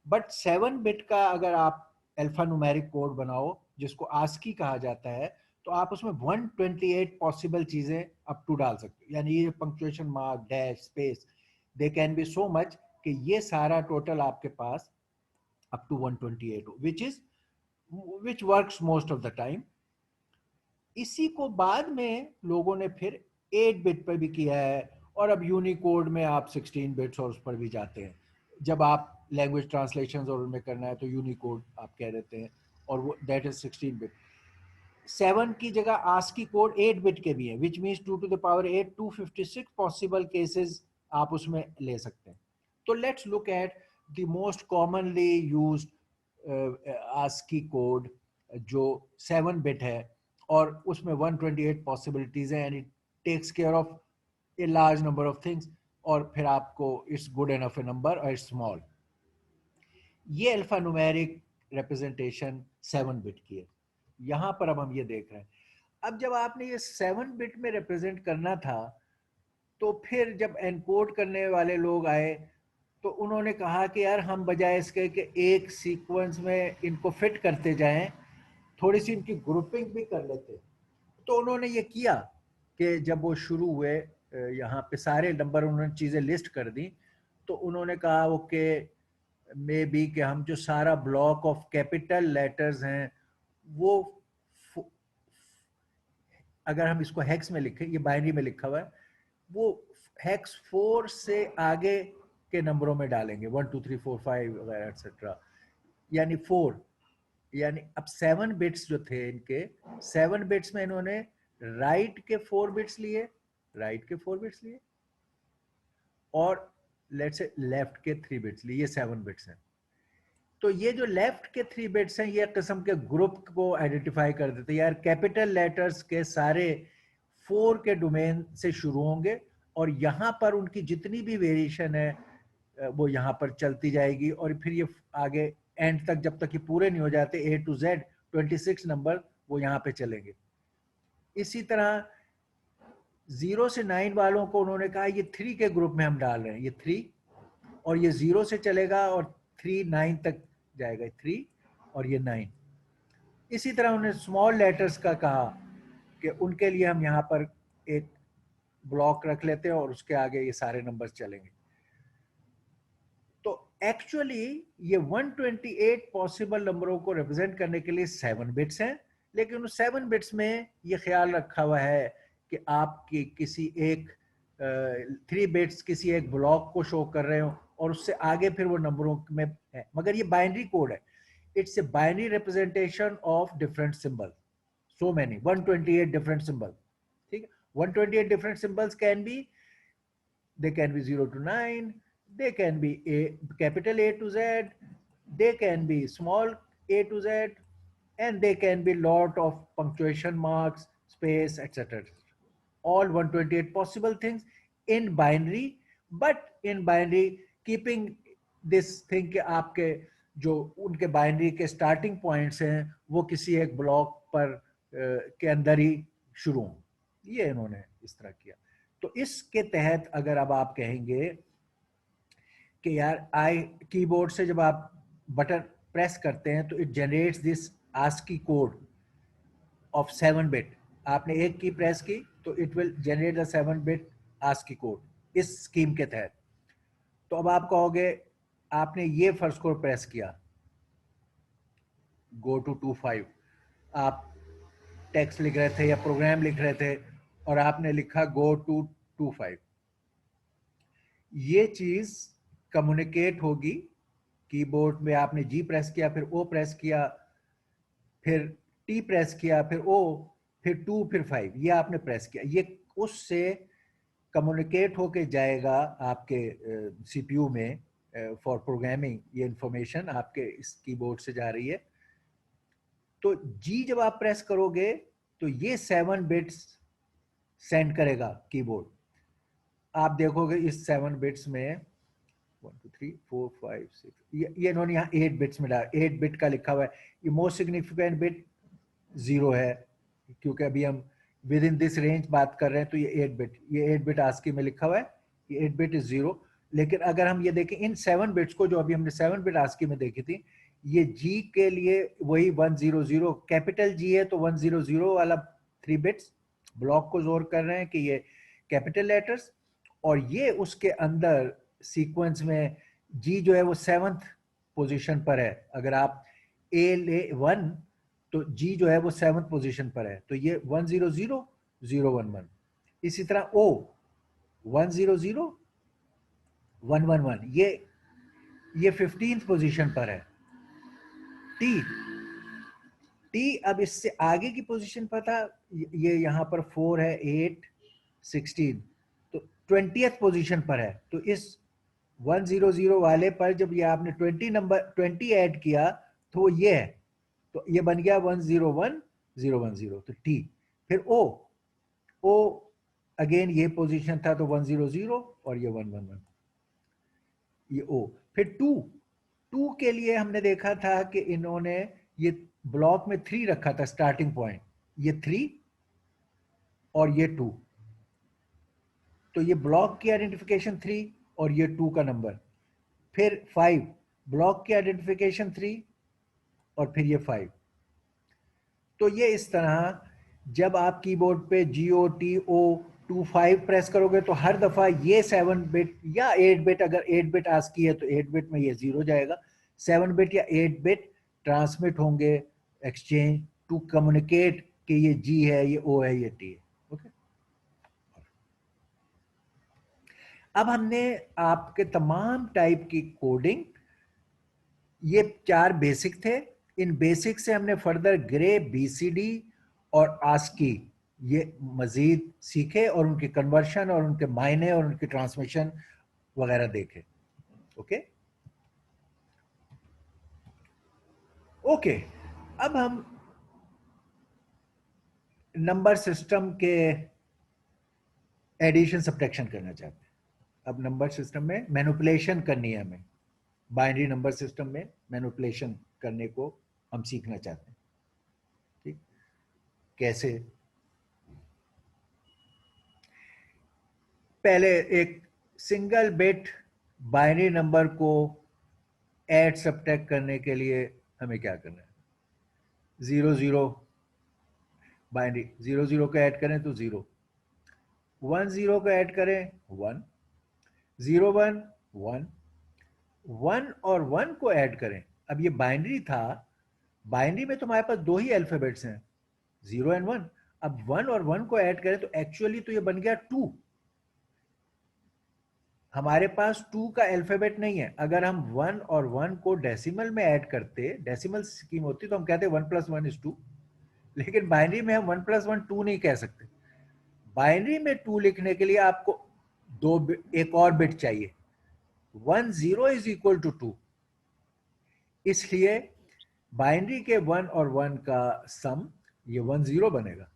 बट 7 बिट का अगर आप अल्फा न्यूमेरिक कोड बनाओ जिसको आस्की कहा जाता है, तो आप उसमें 128 पॉसिबल चीजें अप टू डाल सकते हो। यानी ये punctuation mark, dash, space, they can be so much कि ये सारा टोटल आपके पास अप टू 128 हो, which works most of the time। इसी को बाद में लोगों ने फिर 8 बिट पर भी किया है, और अब यूनिकोड में आप 16 बिट्स और उस पर भी जाते हैं। जब आप लैंग्वेज ट्रांसलेशन और उनमें करना है तो यूनिकोड आप कह देते हैं, और वो दैट इज 16 बिट। 7 की जगह आस्की कोड 8 बिट के भी है, which means 2 to the power 8, 256 possible cases आप उसमें ले सकते हैं। तो let's look at the most commonly used ASCII code जो 7 बिट है, और उसमें 128 पॉसिबिलिटीज हैं, and it takes care of a large number of things, और फिर आपको it's good enough a number और इट्स स्मॉल। ये अल्फा न्यूमेरिक रिप्रेजेंटेशन 7 बिट की है। यहां पर अब हम ये देख रहे हैं, अब जब आपने ये 7 बिट में रिप्रेजेंट करना था, तो फिर जब एनकोड करने वाले लोग आए तो उन्होंने कहा कि यार हम बजाय इसके कि एक सीक्वेंस में इनको फिट करते जाएं, थोड़ी सी इनकी ग्रुपिंग भी कर लेते। तो उन्होंने ये किया कि जब वो शुरू हुए, यहाँ पे सारे नंबर उन्होंने चीज़ें लिस्ट कर दी, तो उन्होंने कहा ओके मे बी कि हम जो सारा ब्लॉक ऑफ कैपिटल लेटर्स हैं वो अगर हम इसको हेक्स में लिखें, ये बाइनरी में लिखा हुआ है, वो हेक्स 4 से आगे के नंबरों में डालेंगे, 1 2 3 4 5 वगैरह एक्सेट्रा, यानी 4। यानी अब 7 बिट्स जो थे इनके, 7 बिट्स में इन्होंने राइट के 4 बिट्स लिए, और लेट्स से लेफ्ट के 3 बिट्स लिए, ये 7 बिट्स हैं। तो ये जो लेफ्ट के 3 बिट्स हैं, ये किस्म के ग्रुप को आइडेंटिफाई कर देते हैं, यार कैपिटल लेटर्स के सारे 4 के डोमेन से शुरू होंगे, और यहाँ पर उनकी जितनी भी वेरिएशन है वो यहाँ पर चलती जाएगी, और फिर ये आगे एंड तक, जब तक ये पूरे नहीं हो जाते A to Z 26 नंबर, वो यहाँ पे चलेंगे। इसी तरह 0 से 9 वालों को उन्होंने कहा ये 3 के ग्रुप में हम डाल रहे हैं, ये 3, और ये 0 से चलेगा और 3 9 तक जाएगा, 3 और ये 9। इसी तरह उन्होंने स्मॉल लेटर्स का कहा कि उनके लिए हम यहाँ पर एक ब्लॉक रख लेते हैं और उसके आगे ये सारे नंबर्स चलेंगे। तो एक्चुअली ये 128 पॉसिबल नंबरों को रिप्रेजेंट करने के लिए 7 बिट्स हैं, लेकिन उस 7 बिट्स में ये ख्याल रखा हुआ है कि आपकी किसी एक 3 बिट्स किसी एक ब्लॉक को शो कर रहे हो, और उससे आगे फिर वो नंबरों में है, मगर ये बाइनरी कोड है। It's a binary representation of different symbols. So many, 128 different symbols. ठीक है, 128 different symbols can be, they can be 0 to 9, they can be a capital A to Z, they can be small a to Z, and they can be lot of punctuation marks, space, etc. All 128 possible things in binary, but in binary keeping this thing कि आपके जो उनके binary के starting points हैं वो किसी एक block पर के अंदर ही शुरू हों, ये इन्होंने इस तरह किया। तो इसके तहत अगर अब आप कहेंगे कि यार कीबोर्ड से जब आप बटन प्रेस करते हैं तो it generates this ASCII code of 7 bit, आपने एक की प्रेस की तो it will generate the 7 bit ASCII code इस स्कीम के तहत। तो अब आप कहोगे आपने ये फर्स्ट को प्रेस किया, गो टू 25, आप टेक्स्ट लिख रहे थे या प्रोग्राम लिख रहे थे और आपने लिखा गो टू 25, ये चीज कम्युनिकेट होगी कीबोर्ड में। आपने जी प्रेस किया, फिर ओ प्रेस किया, फिर टी प्रेस किया, फिर ओ, फिर 2, फिर 5, ये आपने प्रेस किया, ये उससे कम्युनिकेट होके जाएगा आपके सीपीयू में फॉर प्रोग्रामिंग। ये इंफॉर्मेशन आपके इस कीबोर्ड से जा रही है। तो जी जब आप प्रेस करोगे तो ये 7 बिट्स सेंड करेगा कीबोर्ड। आप देखोगे इस 7 बिट्स में 1 2 3 4 5 6, ये इन्होंने यहाँ 8 बिट्स में डाला, 8 बिट का लिखा हुआ है। ये मोस्ट सिग्निफिकेंट बिट 0 है, क्योंकि अभी हम विद इन दिस रेंज बात कर रहे हैं। तो ये 8 बिट आस्की में लिखा हुआ है, ये 8 बिट इज 0। लेकिन अगर हम ये देखें इन 7 बिट्स को, जो अभी हमने 7 बिट आस्की में देखी थी, ये जी के लिए वही 100, कैपिटल जी है तो 100 वाला 3 बिट्स ब्लॉक को जोर कर रहे हैं कि ये कैपिटल लेटर्स, और ये उसके अंदर सीक्वेंस में जी जो है वो 7th पोजीशन पर है। अगर आप ए ले 1 तो जी जो है वो 7th पोजीशन पर है, तो ये 100, 011। इसी तरह ओ 100, 111, ये 15th पोजीशन पर है। टी अब इससे आगे की पोजीशन पर था, ये यहाँ पर 4 है, 8 16, तो 20th पोजीशन पर है। तो इस 100 वाले पर जब ये आपने 20 ऐड किया तो वो ये है, तो ये बन गया 101,010। तो टी, फिर ओ अगेन ये पोजीशन था, तो 100 और ये 111, ये ओ। फिर टू के लिए हमने देखा था कि इन्होंने ये ब्लॉक में 3 रखा था स्टार्टिंग पॉइंट, ये 3 और ये 2, तो ये ब्लॉक की आइडेंटिफिकेशन 3 और ये 2 का नंबर। फिर 5 ब्लॉक की आइडेंटिफिकेशन 3 और फिर ये 5। तो ये इस तरह जब आप कीबोर्ड पे GOTO25 प्रेस करोगे तो हर दफा ये 7 बिट या 8 बिट, अगर 8 बिट आस्की है तो 8 बिट में ये 0 जाएगा, 7 बिट या 8 बिट ट्रांसमिट होंगे एक्सचेंज टू कम्युनिकेट कि ये जी है, ये ओ है, ये टी है। ओके, अब हमने आपके तमाम टाइप की कोडिंग, ये 4 बेसिक थे, इन बेसिक से हमने फर्दर ग्रे, BCD और आस्की ये मजीद सीखे और उनके कन्वर्शन और उनके मायने और उनके ट्रांसमिशन वगैरह देखे। ओके, अब हम नंबर सिस्टम के एडिशन सब्ट्रैक्शन करना चाहते हैं। अब नंबर सिस्टम में मैनिपुलेशन करनी है हमें, बाइनरी नंबर सिस्टम में मैनिपुलेशन करने को हम सीखना चाहते हैं। ठीक, कैसे? पहले एक सिंगल बिट बाइनरी नंबर को ऐड सब्ट्रैक्ट करने के लिए हमें क्या करना है? 00 बाइनरी, 00 को ऐड करें तो 0, 10 को ऐड करें 1, 01 1, 1 और 1 को ऐड करें। अब ये बाइनरी था, बाइनरी में तो हमारे पास 2 ही अल्फाबेट्स हैं, 0 और 1। अब 1 और 1 को ऐड करें तो एक्चुअली तो ये बन गया 2। हमारे पास 2 का अल्फाबेट नहीं है। अगर हम 1 और 1 को डेसिमल में ऐड करते, डेसिमल स्कीम होती तो हम कहते 1 + 1 = 2, लेकिन बाइनरी में हम 1 + 1 2 नहीं कह सकते। बाइनरी में 2 लिखने के लिए आपको एक और बिट चाहिए, 10 = 2। इसलिए बाइनरी के 1 और 1 का सम ये 10 बनेगा।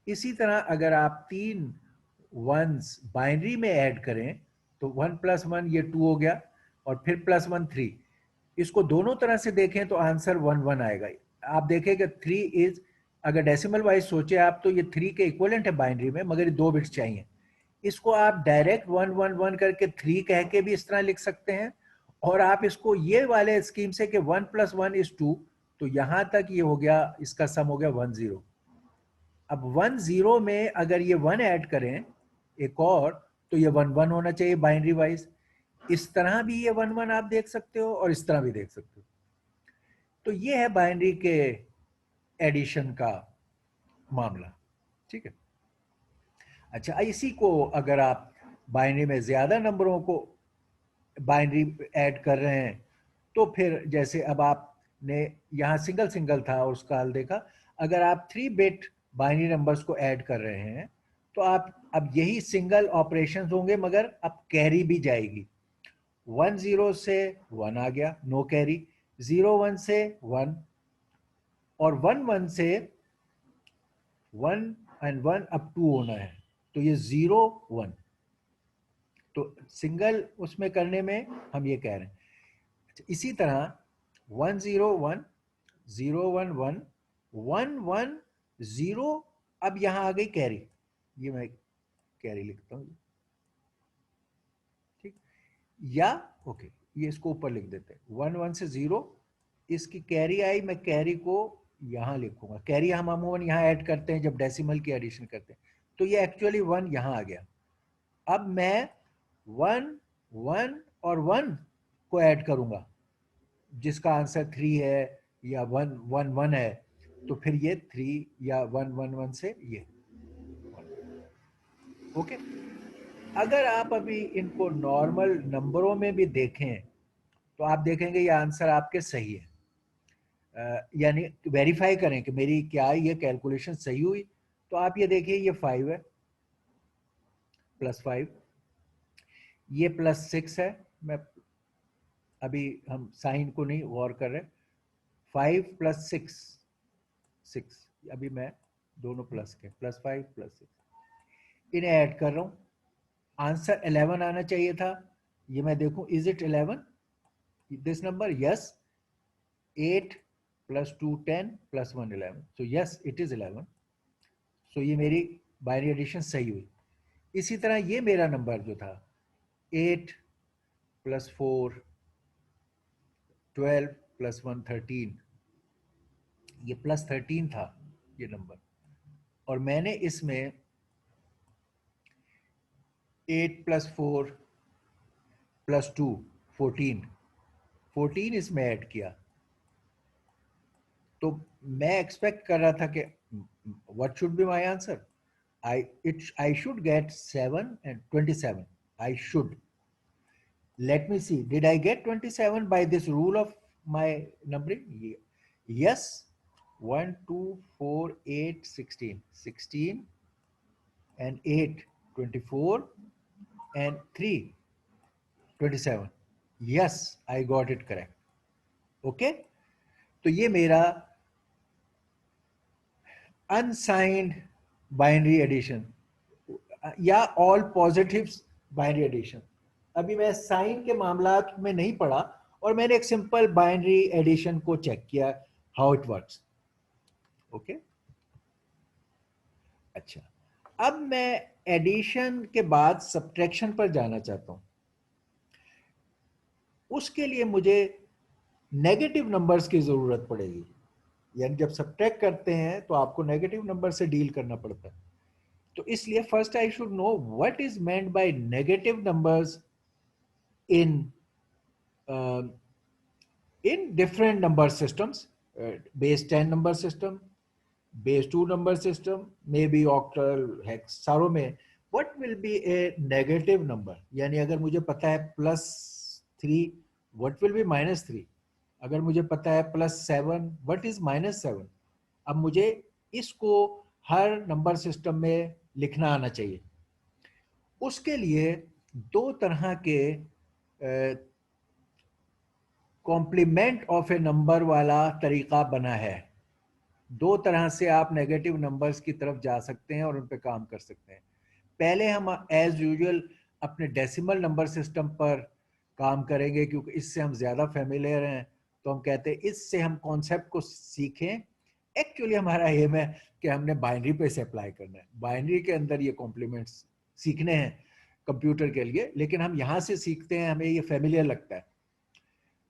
इसी तरह अगर आप 3 1s बाइनरी में ऐड करें तो 1 + 1 ये 2 हो गया, और फिर +1 3। इसको दोनों तरह से देखें तो आंसर 1 1 आएगा। आप देखें कि 3 इज, अगर डेसिमल वाइज सोचे आप तो ये 3 के इक्विवेलेंट है बाइनरी में, मगर ये 2 बिट्स चाहिए। इसको आप डायरेक्ट 1 1 1 करके 3 कह के भी इस तरह लिख सकते हैं, और आप इसको ये वाले स्कीम से कि 1 + 1 = 2, तो यहां तक ये हो गया, इसका सम हो गया 1 0। अब 1 0 में अगर ये 1 ऐड करें एक और, तो ये 1 1 होना चाहिए बाइनरी वाइज। इस तरह भी ये 1 1 आप देख सकते हो और इस तरह भी देख सकते हो। तो ये है बाइनरी के एडिशन का मामला, ठीक है। अच्छा, इसी को अगर आप बाइनरी में ज्यादा नंबरों को बाइनरी ऐड कर रहे हैं तो फिर जैसे अब आपने यहाँ सिंगल सिंगल था और उसका हल देखा, अगर आप 3 बिट बाइनरी नंबर्स को ऐड कर रहे हैं तो आप अब यही सिंगल ऑपरेशंस होंगे, मगर अब कैरी भी जाएगी। 1 0 से 1 आ गया, नो कैरी। 0 1 से 1 और 1 1 से 1 एंड 1 अब 2 होना है, तो ये 0 1। तो सिंगल उसमें करने में हम ये कह रहे हैं। इसी तरह 1 0 1 0 1 1 1 1 0, अब यहां आ गई कैरी, ये मैं कैरी लिखता हूं, ठीक। या ओके, ये इसको ऊपर लिख देते हैं। 1 1 से 0, इसकी कैरी आई, मैं कैरी को यहां लिखूंगा। कैरी हम अमूमन यहां ऐड करते हैं जब डेसिमल की एडिशन करते हैं, तो ये एक्चुअली 1 यहां आ गया। अब मैं 1 1 और 1 को ऐड करूंगा, जिसका आंसर 3 है या 1 1 1 है, तो फिर ये 3 या 1 1 1 से ये ओके। अगर आप अभी इनको नॉर्मल नंबरों में भी देखें तो आप देखेंगे ये आंसर आपके सही है। यानी वेरीफाई करें कि मेरी क्या ये कैलकुलेशन सही हुई, तो आप ये देखिए, ये 5 है, +5, ये +6 है। मैं अभी हम साइन को नहीं गौर कर रहे। 5 + 6 6, अभी मैं दोनों प्लस के, +5 +6 इन्हें ऐड कर रहा हूं। आंसर 11 आना चाहिए था। ये मैं देखूं, is it 11 this number? Yes. 8 + 2 10 + 1 11, so yes it is 11। सो ये मेरी बाइनरी एडिशन सही हुई। इसी तरह ये मेरा नंबर जो था 8 + 4 12 + 1 13, ये +13 था ये नंबर, और मैंने इसमें 8 + 4 + 2 14 इसमें ऐड किया। तो मैं एक्सपेक्ट कर रहा था कि what should be my answer, I should get 7 and 27. I should. Let me see, did I get 27 by this rule of my numbering? Yes. 1 2 4 8 16 16 and 8 24 and 3 27. Yes, I got it correct. Okay, तो ये मेरा unsigned binary addition या all positives binary addition. अभी मैं sign के मामला में नहीं पढ़ा, और मैंने एक सिंपल बाइनरी एडिशन को चेक किया हाउ इट वर्क्स। ओके, अच्छा, अब मैं एडिशन के बाद सब्ट्रैक्शन पर जाना चाहता हूं। उसके लिए मुझे नेगेटिव नंबर्स की जरूरत पड़ेगी, यानी जब सब्ट्रैक्ट करते हैं तो आपको नेगेटिव नंबर से डील करना पड़ता है। तो इसलिए first I should know what is meant by negative numbers in different number systems, base 10 number system, base 2 number system, maybe octal, hex, सारों में what will be a negative number? यानी अगर मुझे पता है +3, what will be -3? अगर मुझे पता है +7, what is -7? अब मुझे इसको हर नंबर सिस्टम में लिखना आना चाहिए। उसके लिए दो तरह के कॉम्प्लीमेंट ऑफ ए नंबर वाला तरीका बना है। दो तरह से आप नेगेटिव नंबर्स की तरफ जा सकते हैं और उन पे काम कर सकते हैं। पहले हम एज यूजुअल अपने डेसिमल नंबर सिस्टम पर काम करेंगे, क्योंकि इससे हम ज़्यादा फेमिलियर हैं। तो हम कहते हैं इससे हम कॉन्सेप्ट को सीखें। एक्चुअली हमारा एम है कि हमने बाइनरी पे से अप्लाई करना है। बाइनरी के अंदर ये कॉम्प्लीमेंट्स सीखने हैं कंप्यूटर के लिए, लेकिन हम यहाँ से सीखते हैं, हमें ये फेमिलियर लगता है।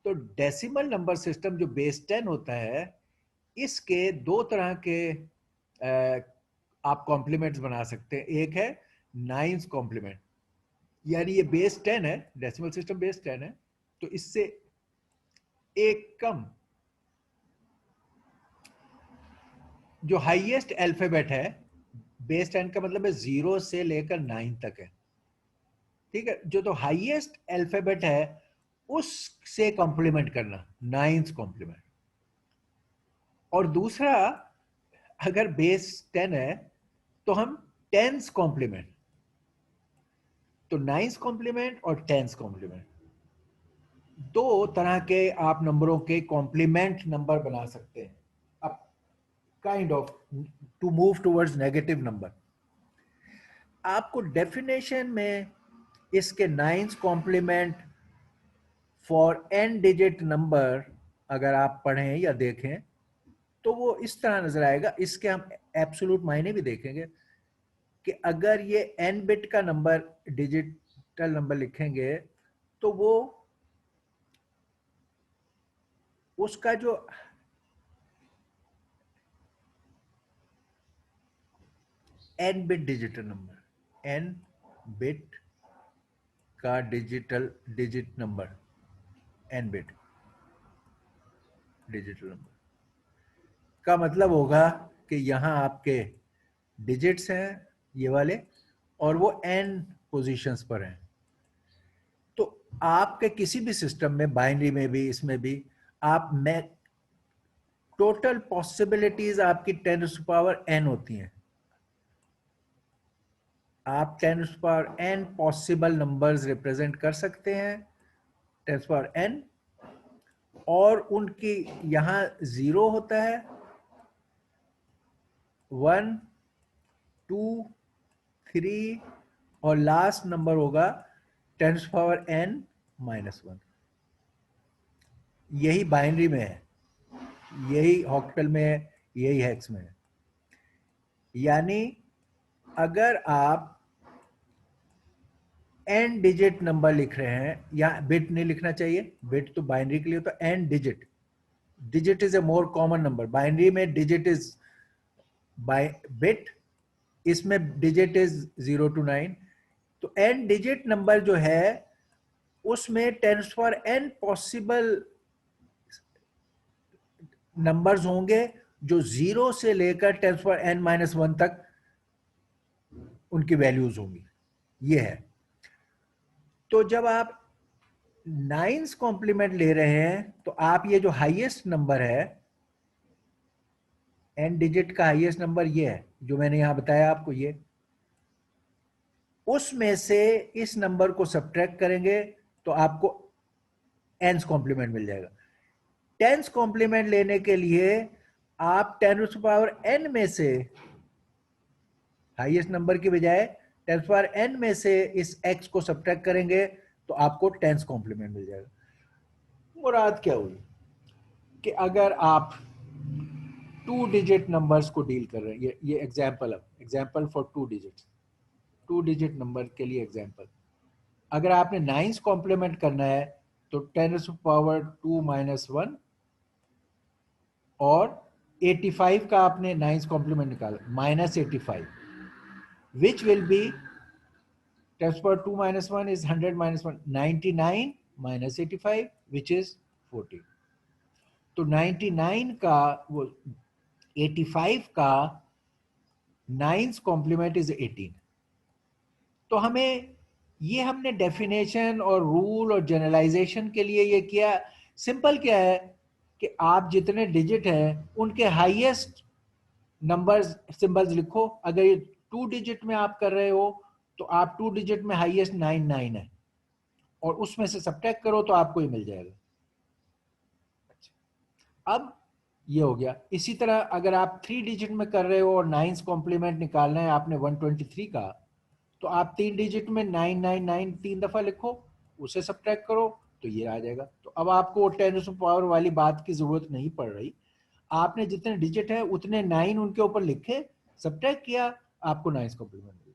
तो डेसिमल नंबर सिस्टम जो बेस 10 होता है, इसके दो तरह के आप कॉम्प्लीमेंट्स बना सकते हैं। एक है 9s कॉम्प्लीमेंट, यानी ये बेस 10 है, डेसिमल सिस्टम बेस 10 है, तो इससे एक कम जो हाईएस्ट अल्फाबेट है, बेस 10 का मतलब है 0 से लेकर 9 तक है, ठीक है। जो तो हाईएस्ट अल्फाबेट है उससे कॉम्प्लीमेंट करना, 9th कॉम्प्लीमेंट। और दूसरा, अगर बेस 10 है तो हम 10th कॉम्प्लीमेंट, तो 9th कॉम्प्लीमेंट और 10th कॉम्प्लीमेंट, दो तरह के आप नंबरों के कॉम्प्लीमेंट नंबर बना सकते हैं, अब kind of to move towards negative number. आपको डेफिनेशन में इसके 9th complement for n digit number अगर आप पढ़ें या देखें तो वो इस तरह नजर आएगा। इसके हम एब्सोल्यूट मायने भी देखेंगे कि अगर ये n बिट का नंबर, डिजिटल नंबर लिखेंगे तो वो उसका जो n bit digital number, n bit का digit number, n bit digital number का मतलब होगा कि यहां आपके डिजिट्स हैं ये वाले, और वो n पोजीशंस पर हैं। तो आपके किसी भी सिस्टम में, बाइनरी में भी, इसमें भी, आप में टोटल पॉसिबिलिटीज आपकी 10⁻n होती हैं। आप 10⁻n पॉसिबल नंबर्स रिप्रेजेंट कर सकते हैं, 10⁻n, और उनकी यहां 0 होता है, 1, 2, 3 और लास्ट नंबर होगा 10⁻n-1। यही बाइनरी में है, यही ऑक्टल में है, यही हेक्स में है। यानी अगर आप n डिजिट नंबर लिख रहे हैं, या बिट नहीं लिखना चाहिए, बिट तो बाइनरी के लिए होता है, n digit, digit is a more common number. Binary में डिजिट इज बिट, इसमें डिजिट इज 0 to 9। तो n डिजिट नंबर जो है उसमें 10⁻n पॉसिबल नंबर्स होंगे जो 0 से लेकर 10⁻n-1 तक उनकी वैल्यूज होंगी, ये है। तो जब आप 9th कॉम्प्लीमेंट ले रहे हैं तो आप ये जो हाईएस्ट नंबर है, n डिजिट का हाईएस्ट नंबर ये है जो मैंने यहां बताया आपको, ये उसमें से इस नंबर को सब्ट्रैक्ट करेंगे तो आपको nth कॉम्प्लीमेंट मिल जाएगा। 10th कॉम्प्लीमेंट लेने के लिए आप 10⁻n में से, हाईएस्ट नंबर की बजाय 10⁻n में से इस x को सब्ट्रैक्ट करेंगे तो आपको 10th कॉम्प्लीमेंट मिल जाएगा। मुराद क्या हुई कि अगर आप 2 डिजिट नंबर्स को डील कर रहे हैं, ये example for 2 digit, 2 digit number के लिए एग्जाम्पल। अगर आपने 9th कॉम्प्लीमेंट करना है तो 10⁻2-1 और 85 का आपने 9th कॉम्प्लीमेंट निकाला, -85, which will be 10⁻2-1 is 100 - 1, 99 - 85, which is 40। तो 99 का वो 85 का 9th कॉम्प्लीमेंट इज 18। तो हमें ये, हमने डेफिनेशन और रूल और जनरलाइजेशन के लिए ये किया। सिंपल क्या है कि आप जितने डिजिट हैं उनके हाईएस्ट नंबर्स, सिंबल्स लिखो। अगर ये 2 डिजिट में आप कर रहे हो तो आप 2 डिजिट में हाईएस्ट 99 है, और उसमें से सब्ट्रैक्ट करो तो आपको ये मिल जाएगा। अब ये हो गया। इसी तरह अगर आप 3 डिजिट में कर रहे हो और 9th कॉम्प्लीमेंट निकालना है आपने 123 का, तो आप 3 डिजिट में 999 3 दफा लिखो, उसे सब्ट्रैक्ट करो तो ये आ जाएगा। तो अब आपको 10⁻, वाली बात की जरूरत नहीं पड़ रही। आपने जितने डिजिट है उतने 9 उनके ऊपर लिखे, सब्ट्रैक्ट किया, आपको 9th कॉम्प्लीमेंट मिल गया।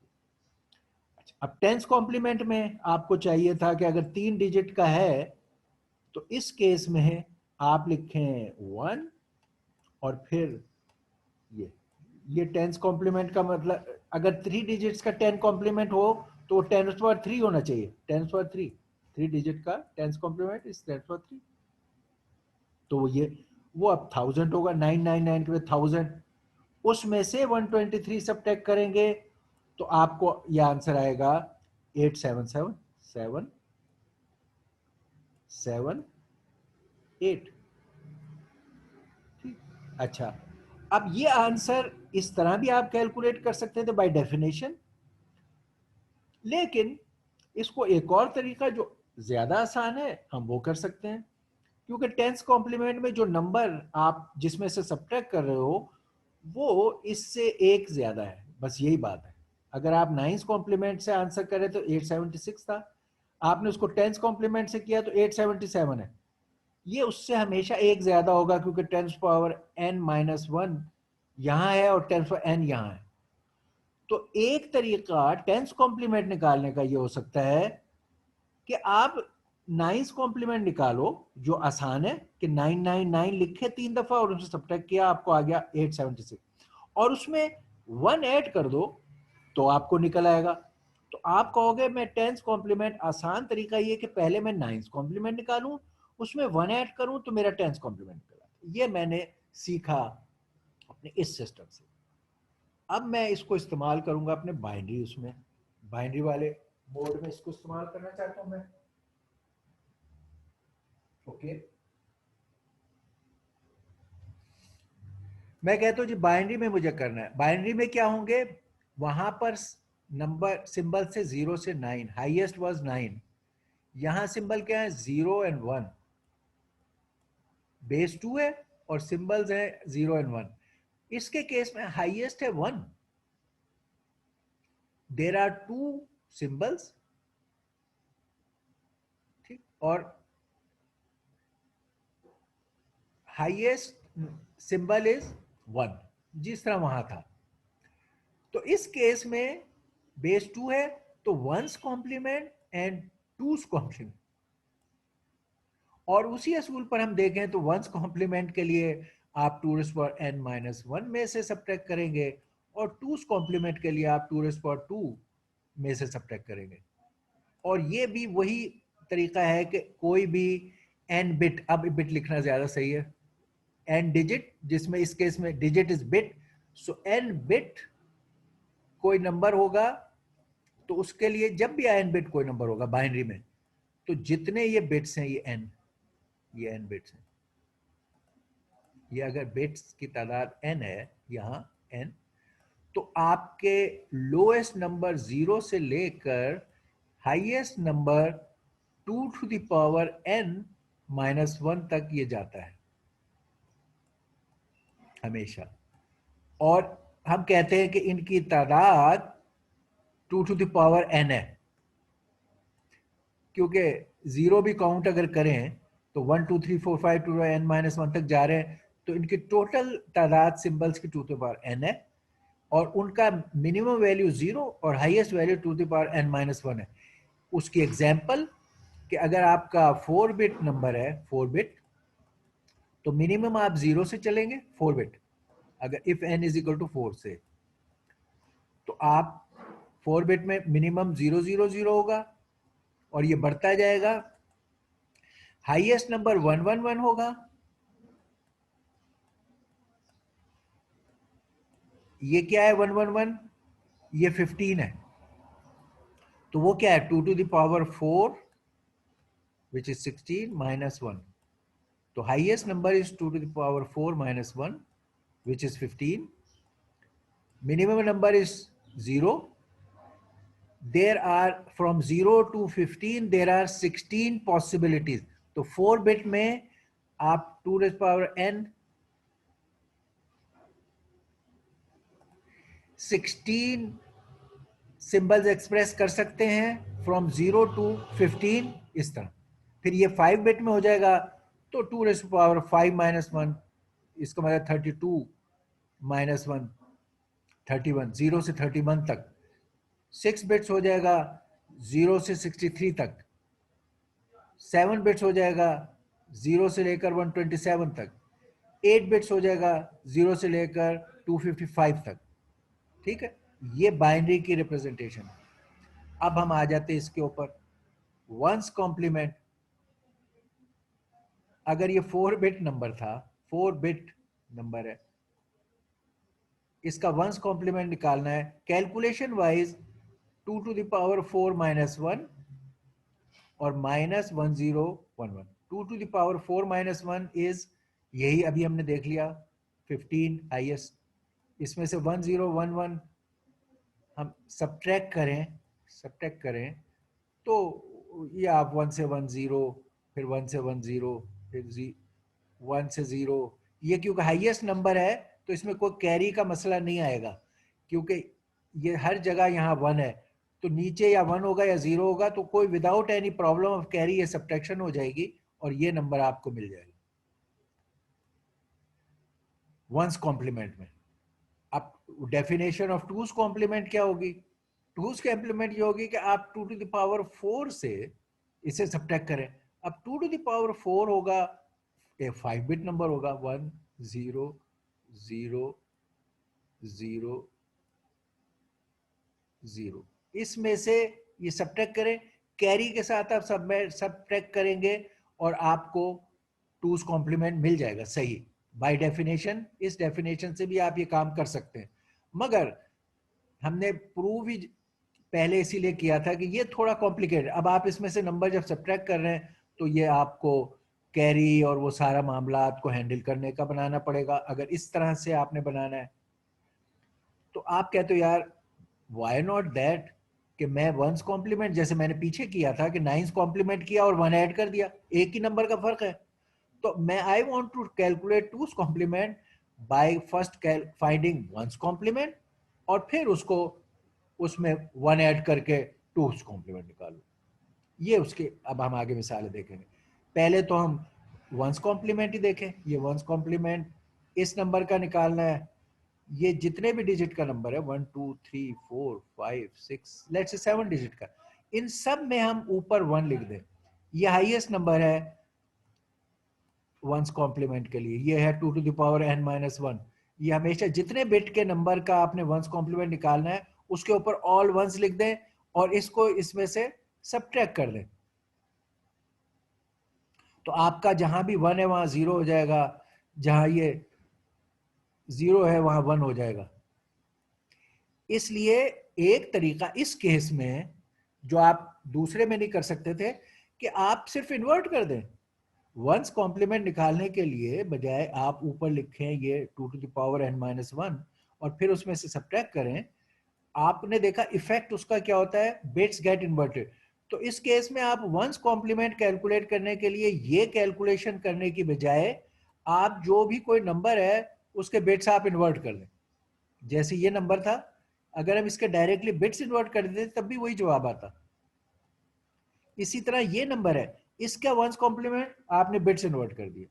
अब 10th कॉम्प्लीमेंट में आपको चाहिए था कि अगर 3 डिजिट का है तो इस केस में आप लिखें 1 और फिर ये 10th कॉम्प्लीमेंट का मतलब, अगर 3 डिजिट्स का 10 कॉम्प्लीमेंट हो तो 10⁻3 होना चाहिए, 10⁻3, 3 डिजिट का 10th कॉम्प्लीमेंट इज 10⁻3। तो ये वो अब 1000 होगा, 999 के बाद 1000, उसमें से 123 सब्ट्रैक्ट करेंगे तो आपको यह आंसर आएगा 877778। ठीक, अच्छा, अब ये आंसर इस तरह भी आप कैलकुलेट कर सकते थे बाय डेफिनेशन, लेकिन इसको एक और तरीका जो ज्यादा आसान है हम वो कर सकते हैं, क्योंकि टेंस कॉम्प्लीमेंट में जो नंबर आप जिसमें से सब्ट्रैक्ट कर रहे हो वो इससे एक ज्यादा है, बस यही बात है। अगर आप नाइन्स कॉम्प्लीमेंट से आंसर करें तो 876 था, आपने उसको टेंस कॉम्प्लीमेंट से किया तो 877 है। ये उससे हमेशा एक ज्यादा होगा, क्योंकि टेंस पावर n-1 यहां है और टेंस पावर n यहां है। तो एक तरीका टेंस कॉम्प्लीमेंट निकालने का ये हो सकता है कि आप नाइन्स कॉम्प्लीमेंट निकालो, जो आसान है कि 999 लिखे 3 दफा और उनसे सब्ट्रैक्ट किया, आपको आ गया 876, और उसमें 1 ऐड कर दो तो आपको निकल आएगा। तो आप कहोगे मैं टेंस कॉम्प्लीमेंट, आसान तरीका ये कि पहले मैं नाइन्स कॉम्प्लीमेंट निकालूं, उसमें 1 ऐड करूं तो मेरा टेंस कॉम्प्लीमेंट निकला। ये मैंने सीखा अपने इस सिस्टम से। अब मैं इसको इस्तेमाल करूंगा अपने बाइनरी, उसमें बाइनरी वाले मोड में इसको इस्तेमाल करना चाहता हूं मैं। ओके, मैं कहता हूं जी बाइनरी में मुझे करना है। बाइनरी में क्या होंगे, वहां पर नंबर सिंबल से 0 से 9, हाईएस्ट वाज 9, यहां सिंबल क्या है 0 एंड 1, बेस 2 है और सिंबल्स है 0 एंड 1। इसके केस में हाईएस्ट है 1, देर आर 2 सिंबल्स, ठीक, और हाईएस्ट सिंबल इज 1, जिस तरह वहां था। तो इस केस में बेस 2 है तो 1's complement and 2's complement, और उसी असूल पर हम देखें तो 1's कॉम्प्लीमेंट के लिए आप 2n-1 में से सब्ट्रैक्ट करेंगे और 2's कॉम्प्लीमेंट के लिए आप 2 में से सब्ट्रैक्ट करेंगे। और ये भी वही तरीका है कि कोई भी n बिट, अब बिट लिखना ज्यादा सही है, n डिजिट, जिसमें इस केस में digit is bit, so n bit कोई नंबर होगा तो उसके लिए जब भी n बिट कोई नंबर होगा बाइनरी में, तो जितने ये बिट्स हैं ये n बिट्स हैं, ये अगर बिट्स की तादाद n है यहाँ n, तो आपके लोएस्ट नंबर 0 से लेकर highest number 2 to the power n-1 तक ये जाता है हमेशा। और हम कहते हैं कि इनकी तादाद 2 टू द पावर n है, क्योंकि 0 भी काउंट अगर करें तो 1 2 3 4 5 टू n-1 तक जा रहे हैं, तो इनकी टोटल तादाद सिंबल्स की 2 टू द पावर n है, और उनका मिनिमम वैल्यू 0 और highest value 2 to the power n-1 है। उसकी एग्जांपल कि अगर आपका 4 बिट नंबर है, 4 बिट, तो मिनिमम आप 0 से चलेंगे 4 बिट, अगर if n is equal to 4 से, तो आप 4 बिट में मिनिमम 0 0 0 होगा और ये बढ़ता जाएगा, हाईएस्ट नंबर 1 1 1 होगा, ये क्या है 1 1 1, ये 15 है, तो वो क्या है 2 to the power 4 which is 16 minus 1, तो highest number is 2 to the power 4 minus 1 which is 15, minimum number is 0, there are from 0 to 15 there are 16 possibilities, तो 4 बिट में आप 2 to the power n 16 symbols express कर सकते हैं from 0 to 15 इस तरह। फिर ये 5 बिट में हो जाएगा तो 2 रेज़ टू पावर 5-1, इसका मतलब 32 -1 31, 0 से 31 तक। 6 बिट्स हो जाएगा 0 से 63 तक। 7 बिट्स हो जाएगा 0 से लेकर 127 तक। 8 बिट्स हो जाएगा 0 से लेकर 255 तक। ठीक है, ये बाइनरी की रिप्रेजेंटेशन है। अब हम आ जाते हैं इसके ऊपर 1's कॉम्प्लीमेंट। अगर ये 4 बिट नंबर था, 4 बिट नंबर है, इसका वंस कॉम्प्लीमेंट निकालना है। Calculation wise 2 to the power 4 minus 1 और minus 1011। 2 to the power 4 minus 1 is, यही अभी हमने देख लिया 15 हाईएस्ट, इसमें से 1011 हम सब्ट्रैक्ट करें तो ये आप 1 से 10, फिर 1 से 10, फिर 1 से 0, ये क्योंकि हाईएस्ट नंबर है तो इसमें कोई कैरी का मसला नहीं आएगा, क्योंकि ये हर जगह यहाँ 1 है, तो नीचे या 1 होगा या 0 होगा, तो कोई without any problem of carry ये सब्ट्रैक्शन हो जाएगी और ये नंबर आपको मिल जाएगा वंस कॉम्प्लीमेंट में। अब डेफिनेशन ऑफ टूज कॉम्प्लीमेंट क्या होगी? टूज कॉम्प्लीमेंट ये होगी कि आप 2 to the power 4 से इसे सब्ट्रैक्ट करें। अब 2 to the power 4 होगा, 5 बिट नंबर होगा, 1 0 0 0 0, इसमें से ये सब्ट्रैक्ट करें, कैरी के साथ आप सब्ट्रैक्ट करेंगे और आपको टूज कॉम्प्लीमेंट मिल जाएगा सही। बाय डेफिनेशन, इस डेफिनेशन से भी आप ये काम कर सकते हैं, मगर हमने प्रूव ही पहले इसीलिए किया था कि ये थोड़ा कॉम्प्लिकेटेड। अब आप इसमें से नंबर जब सब्ट्रैक्ट कर रहे हैं तो ये आपको कैरी और वो सारा मामला आपको हैंडल करने का बनाना पड़ेगा। अगर इस तरह से आपने बनाना है तो आप कहते हो यार व्हाई नॉट दैट कि मैं वंस कॉम्प्लीमेंट जैसे मैंने पीछे किया था कि नाइन्स कॉम्प्लीमेंट किया और 1 ऐड कर दिया, एक ही नंबर का फर्क है। तो मैं I want to calculate two's complement by first finding one's complement और फिर उसको उसमें 1 ऐड करके टूस कॉम्प्लीमेंट निकालो। ये उसके अब हम आगे मिसालें देखेंगे। पहले तो हम वंस कॉम्प्लीमेंट ही देखें। ये वंस कॉम्प्लीमेंट इस नंबर का निकालना है, ये जितने भी डिजिट का नंबर है 1 2 3 4 5 6 लेट्स से 7 डिजिट का, इन सब में हम ऊपर 1 लिख दें। ये हाईएस्ट नंबर है वंस कॉम्प्लीमेंट के लिए, ये है 2 to the power n minus 1। ये हमेशा जितने बिट के नंबर का आपने वंस कॉम्प्लीमेंट निकालना है उसके ऊपर ऑल वंस लिख दें और इसको इसमें से सब्ट्रैक्ट कर दें, तो आपका जहां भी 1 है वहां 0 हो जाएगा, जहां ये 0 है वहां 1 हो जाएगा। इसलिए एक तरीका इस केस में जो आप दूसरे में नहीं कर सकते थे कि आप सिर्फ इन्वर्ट कर दें। वंस कॉम्प्लीमेंट निकालने के लिए बजाय आप ऊपर लिखें ये 2 to the power n minus 1 और फिर उसमें से सब्ट्रैक्ट करें, आपने देखा इफेक्ट उसका क्या होता है, बिट्स गेट इन्वर्टेड। तो इस केस में आप वंस कॉम्प्लीमेंट कैलकुलेट करने के लिए ये कैलकुलेशन करने की बजाय आप जो भी कोई नंबर है उसके बिट्स आप इन्वर्ट कर दें। जैसे ये नंबर था, अगर हम इसके डायरेक्टली बिट्स इन्वर्ट कर देते तब भी वही जवाब आता। इसी तरह ये नंबर है, इसका वंस कॉम्प्लीमेंट आपने बिट्स इन्वर्ट कर दिया।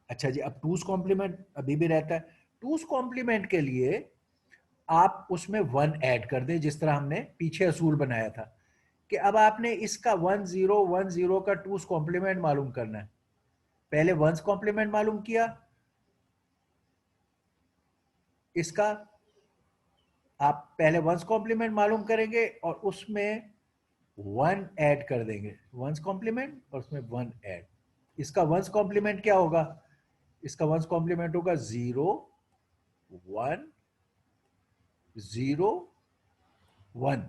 अच्छा जी, अब टूस कॉम्प्लीमेंट अभी भी रहता है। टूस कॉम्प्लीमेंट के लिए आप उसमें 1 ऐड कर दें, जिस तरह हमने पीछे असूल बनाया था कि अब आपने इसका 1010 का टूस कॉम्प्लीमेंट मालूम करना है। पहले वंस कॉम्प्लीमेंट मालूम किया, इसका आप पहले वंस कॉम्प्लीमेंट मालूम करेंगे और उसमें 1 ऐड कर देंगे, वंस कॉम्प्लीमेंट और उसमें 1 ऐड। इसका वंस कॉम्प्लीमेंट क्या होगा? इसका वंस कॉम्प्लीमेंट होगा 0 1 0 1।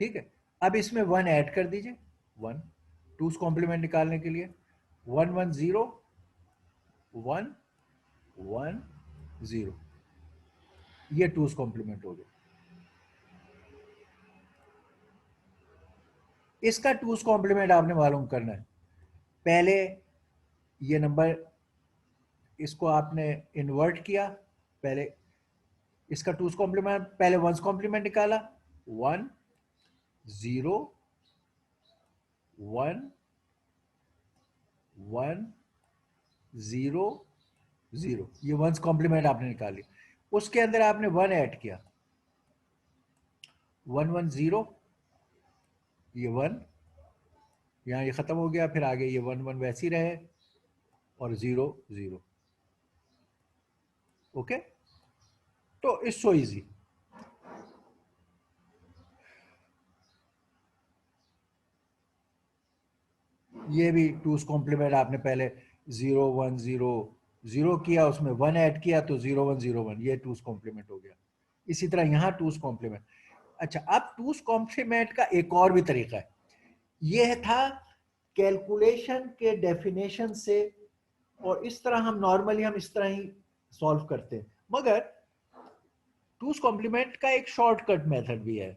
ठीक है, अब इसमें 1 ऐड कर दीजिए, 1 टूस कॉम्प्लीमेंट निकालने के लिए 1 1 0 1 1 0, ये टूस कॉम्प्लीमेंट हो गया। इसका टूस कॉम्प्लीमेंट आपने मालूम करना है। पहले ये नंबर इसको आपने इन्वर्ट किया, पहले इसका टूस कॉम्प्लीमेंट, पहले वंस कॉम्प्लीमेंट निकाला 1 0 1 1 0 0, ये वंस कॉम्प्लीमेंट आपने निकाली। उसके अंदर आपने 1 ऐड किया, 1 1 0, ये 1 यहाँ ये खत्म हो गया, फिर आगे ये 1 1 वैसे ही रहे और 0 0। ओके, तो इट्स सो इजी। ये भी टूस कॉम्प्लीमेंट आपने पहले 0 1 0 0 किया, उसमें 1 ऐड किया तो 0101, ये 2's कॉम्प्लीमेंट हो गया। इसी तरह यहाँ 2's कॉम्प्लीमेंट। अच्छा, अब 2's कॉम्प्लीमेंट का एक और भी तरीका है। यह था कैलकुलेशन के डेफिनेशन से, और इस तरह हम नॉर्मली हम इस तरह ही सॉल्व करते हैं, मगर 2's कॉम्प्लीमेंट का एक शॉर्टकट मेथड भी है।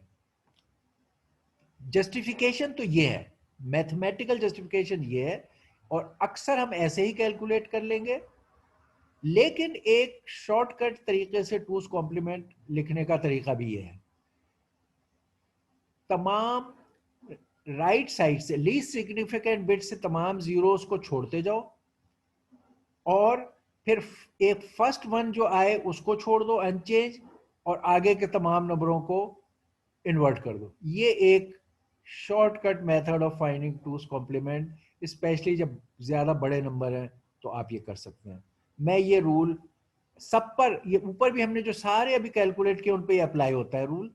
जस्टिफिकेशन तो ये है, मैथमेटिकल जस्टिफिकेशन ये है, और अक्सर हम ऐसे ही कैलकुलेट कर लेंगे, लेकिन एक शॉर्टकट तरीके से 2's कॉम्प्लीमेंट लिखने का तरीका भी ये है। तमाम राइट साइड से, लीस्ट सिग्निफिकेंट बिट से तमाम जीरोस को छोड़ते जाओ, और फिर एक फर्स्ट वन जो आए उसको छोड़ दो अनचेंज, और आगे के तमाम नंबरों को इन्वर्ट कर दो। ये एक shortcut method of finding 2's complement, specially जब ज्यादा बड़े नंबर हैं तो आप ये कर सकते हैं। मैं ये रूल सब पर, ये ऊपर भी हमने जो सारे अभी कैलकुलेट किए उन पे अप्लाई होता है रूल।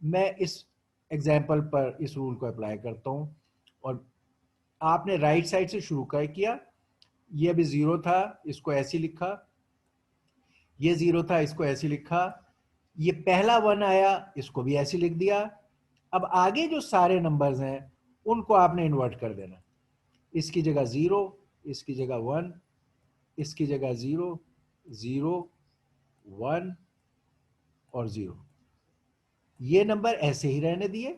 मैं इस एग्जाम्पल पर इस रूल को अप्लाई करता हूँ। और आपने राइट साइड से शुरू कर किया, ये अभी 0 था, इसको ऐसे लिखा, ये 0 था, इसको ऐसे लिखा, ये पहला 1 आया, इसको भी ऐसे लिख दिया। अब आगे जो सारे नंबर्स हैं उनको आपने इन्वर्ट कर देना। इसकी जगह 0, इसकी जगह 1, इसकी जगह 0, 0, 1 और 0। ये नंबर ऐसे ही रहने दिए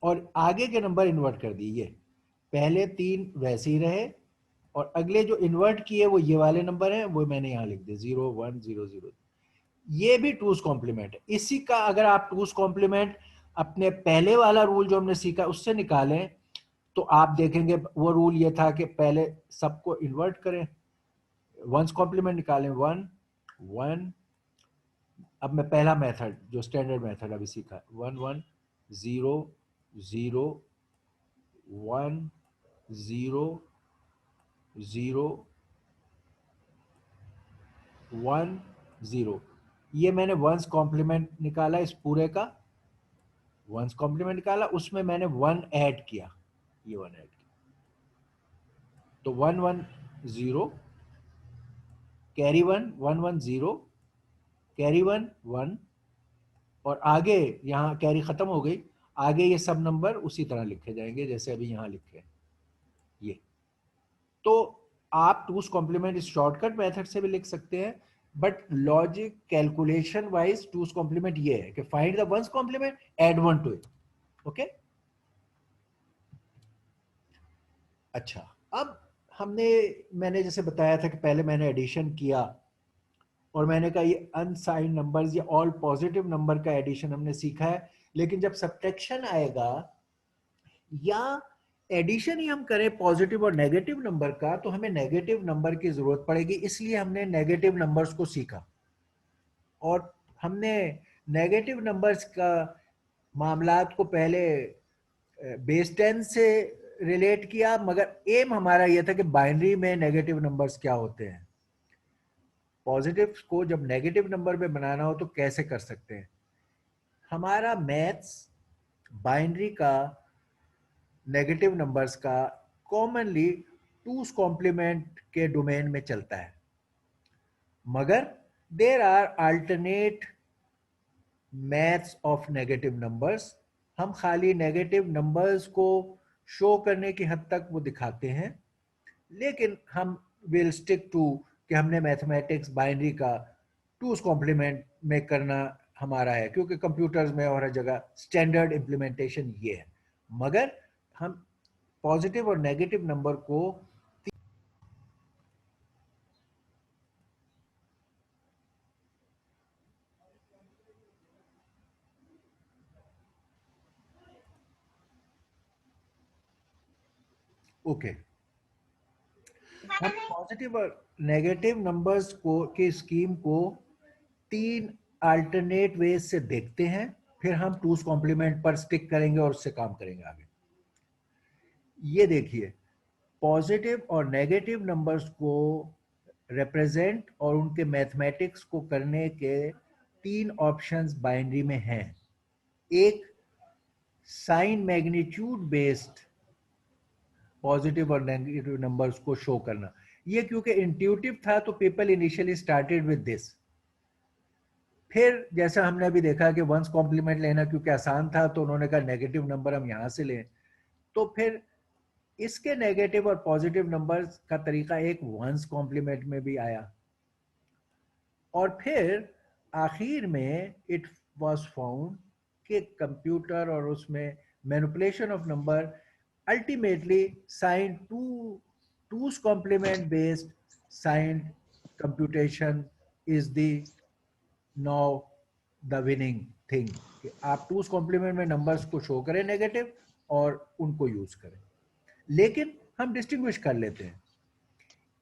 और आगे के नंबर इन्वर्ट कर दिए। पहले 3 वैसे ही रहे, और अगले जो इन्वर्ट किए वो ये वाले नंबर हैं, वो मैंने यहां लिख दिए 0, 1, 0, 0। ये भी 2's कॉम्प्लीमेंट है। इसी का अगर आप 2's कॉम्प्लीमेंट अपने पहले वाला रूल जो हमने सीखा उससे निकालें तो आप देखेंगे वो रूल ये था कि पहले सबको इन्वर्ट करें, 1's कॉम्प्लीमेंट निकालें, 1, 1। अब मैं पहला मेथड जो स्टैंडर्ड मेथड अभी सीखा, 1, 1, 0, 0, 1, 0, 0, 1, 0। ये मैंने 1's कॉम्प्लीमेंट निकाला, इस पूरे का 1's कॉम्प्लीमेंट निकाला, उसमें मैंने 1 ऐड किया, ये 1 ऐड किया, तो 1, 1, 0, कैरी 1, 1, 1, 0, कैरी 1, 1, और आगे यहाँ कैरी खत्म हो गई, आगे ये सब नंबर उसी तरह लिखे जाएंगे जैसे अभी यहाँ लिखे ये। तो आप 2's कॉम्प्लीमेंट इस शॉर्टकट मेथड से भी लिख सकते हैं, but logic calculation wise 2's complement ये है कि find the 1's complement, add 1 to it. Okay, अच्छा, अब मैंने जैसे बताया था कि पहले मैंने एडिशन किया और मैंने कहा ये अनसाइंड नंबर्स या ऑल पॉजिटिव नंबर का एडिशन हमने सीखा है, लेकिन जब सब्ट्रैक्शन आएगा या एडिशन ही हम करें पॉजिटिव और नेगेटिव नंबर का, तो हमें नेगेटिव नंबर की जरूरत पड़ेगी, इसलिए हमने नेगेटिव नंबर्स को सीखा। और हमने नेगेटिव नंबर्स का मामलात को पहले बेस 10 से रिलेट किया, मगर एम हमारा यह था कि बाइनरी में नेगेटिव नंबर्स क्या होते हैं, पॉजिटिव को जब नेगेटिव नंबर में बनाना हो तो कैसे कर सकते हैं। हमारा मैथ्स बाइनरी का, नेगेटिव नंबर्स का कॉमनली 2's कॉम्प्लीमेंट के डोमेन में चलता है, मगर there are alternate maths of negative numbers. हम खाली नेगेटिव नंबर्स को शो करने की हद तक वो दिखाते हैं, लेकिन हम विल स्टिक टू कि हमने मैथमेटिक्स बाइनरी का 2's कॉम्प्लीमेंट में करना हमारा है, क्योंकि कंप्यूटर्स में और हर जगह स्टैंडर्ड इम्प्लीमेंटेशन ये है। मगर हम पॉजिटिव और नेगेटिव नंबर को ओके, हम पॉजिटिव और नेगेटिव नंबर्स को की स्कीम को 3 अल्टरनेट वेज से देखते हैं, फिर हम 2's कॉम्प्लीमेंट पर स्टिक करेंगे और उससे काम करेंगे आगे। ये देखिए, पॉजिटिव और नेगेटिव नंबर्स को रिप्रेजेंट और उनके मैथमेटिक्स को करने के 3 ऑप्शंस बाइनरी में हैं। एक साइन मैग्नीट्यूड बेस्ड पॉजिटिव और नेगेटिव नंबर्स को शो करना, ये क्योंकि इंट्यूटिव था तो people initially started with this. फिर जैसा हमने अभी देखा कि वंस कॉम्प्लीमेंट लेना क्योंकि आसान था तो उन्होंने कहा नेगेटिव नंबर हम यहां से लें, तो फिर इसके नेगेटिव और पॉजिटिव नंबर्स का तरीका एक वंस कॉम्प्लीमेंट में भी आया। और फिर आखिर में इट वाज फाउंड कि कंप्यूटर और उसमें manipulation of number ultimately sign two's complement based sign computation is the now the winning thing, कि आप टूस कॉम्प्लीमेंट में नंबर्स को शो करें नेगेटिव और उनको यूज करें। लेकिन हम डिस्टिंग्विश कर लेते हैं।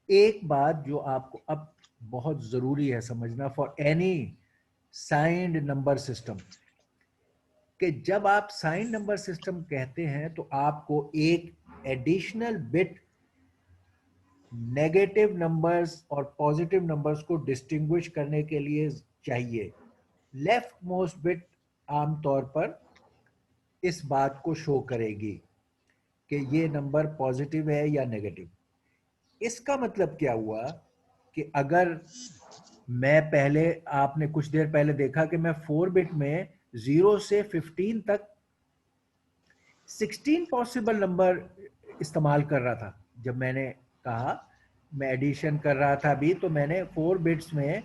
एक बात जो आपको अब बहुत जरूरी है समझना for any signed number system, कि जब आप साइन नंबर सिस्टम कहते हैं तो आपको एक एडिशनल बिट नेगेटिव नंबर्स और पॉजिटिव नंबर्स को डिस्टिंग्विश करने के लिए चाहिए। लेफ्ट मोस्ट बिट आमतौर पर इस बात को शो करेगी कि ये नंबर पॉजिटिव है या नेगेटिव। इसका मतलब क्या हुआ कि अगर मैं पहले, आपने कुछ देर पहले देखा कि मैं 4 बिट में 0 से 15 तक 16 पॉसिबल नंबर इस्तेमाल कर रहा था। जब मैंने कहा मैं एडिशन कर रहा था अभी, तो मैंने 4 बिट्स में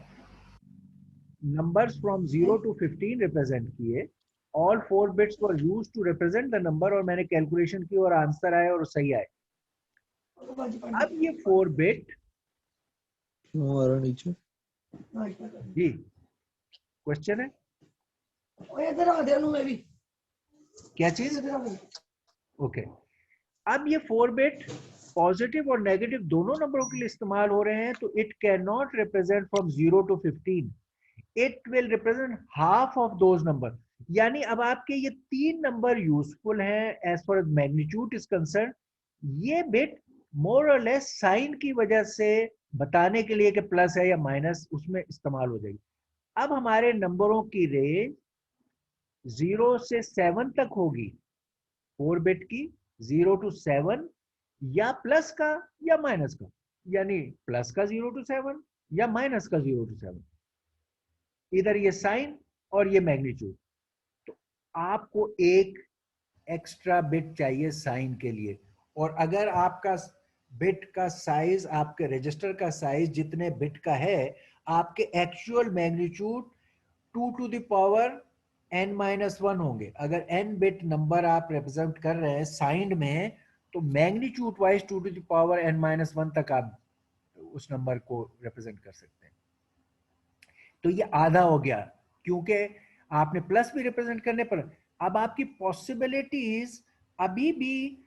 numbers from 0 to 15 रिप्रेजेंट किए। all 4 bits were used to represent the number और मैंने कैलकुलेशन की और आंसर आए और सही आए। अब ये 4 बिट नीचे जी क्वेश्चन है क्या चीज? ओके, अब ये 4 बिट पॉजिटिव और नेगेटिव दोनों नंबरों के लिए इस्तेमाल हो रहे हैं, तो it can not represent from 0 to 15, it will represent half of those number. यानी अब आपके ये 3 नंबर यूजफुल हैं as far as magnitude is concern. ये बिट मोर और लेस साइन की वजह से बताने के लिए कि प्लस है या माइनस उसमें इस्तेमाल हो जाएगी। अब हमारे नंबरों की रेंज 0 से 7 तक होगी, 4 बिट की 0 to 7, या प्लस का या माइनस का, यानी प्लस का 0 to 7 या माइनस का 0 to 7, इधर ये साइन और ये मैग्नीट्यूड। तो आपको एक एक्स्ट्रा बिट चाहिए साइन के लिए, और अगर आपका बिट का साइज, आपके रजिस्टर का साइज जितने बिट का है, आपके actual magnitude 2 to the power n-1 होंगे। अगर n बिट नंबर आप रिप्रेजेंट कर रहे हैं साइन में, तो magnitude wise 2 to the power n-1 तक आप उस नंबर को रिप्रेजेंट कर सकते हैं। तो ये आधा हो गया, क्योंकि आपने प्लस भी रिप्रेजेंट करने पर अब आपकी पॉसिबिलिटीज अभी भी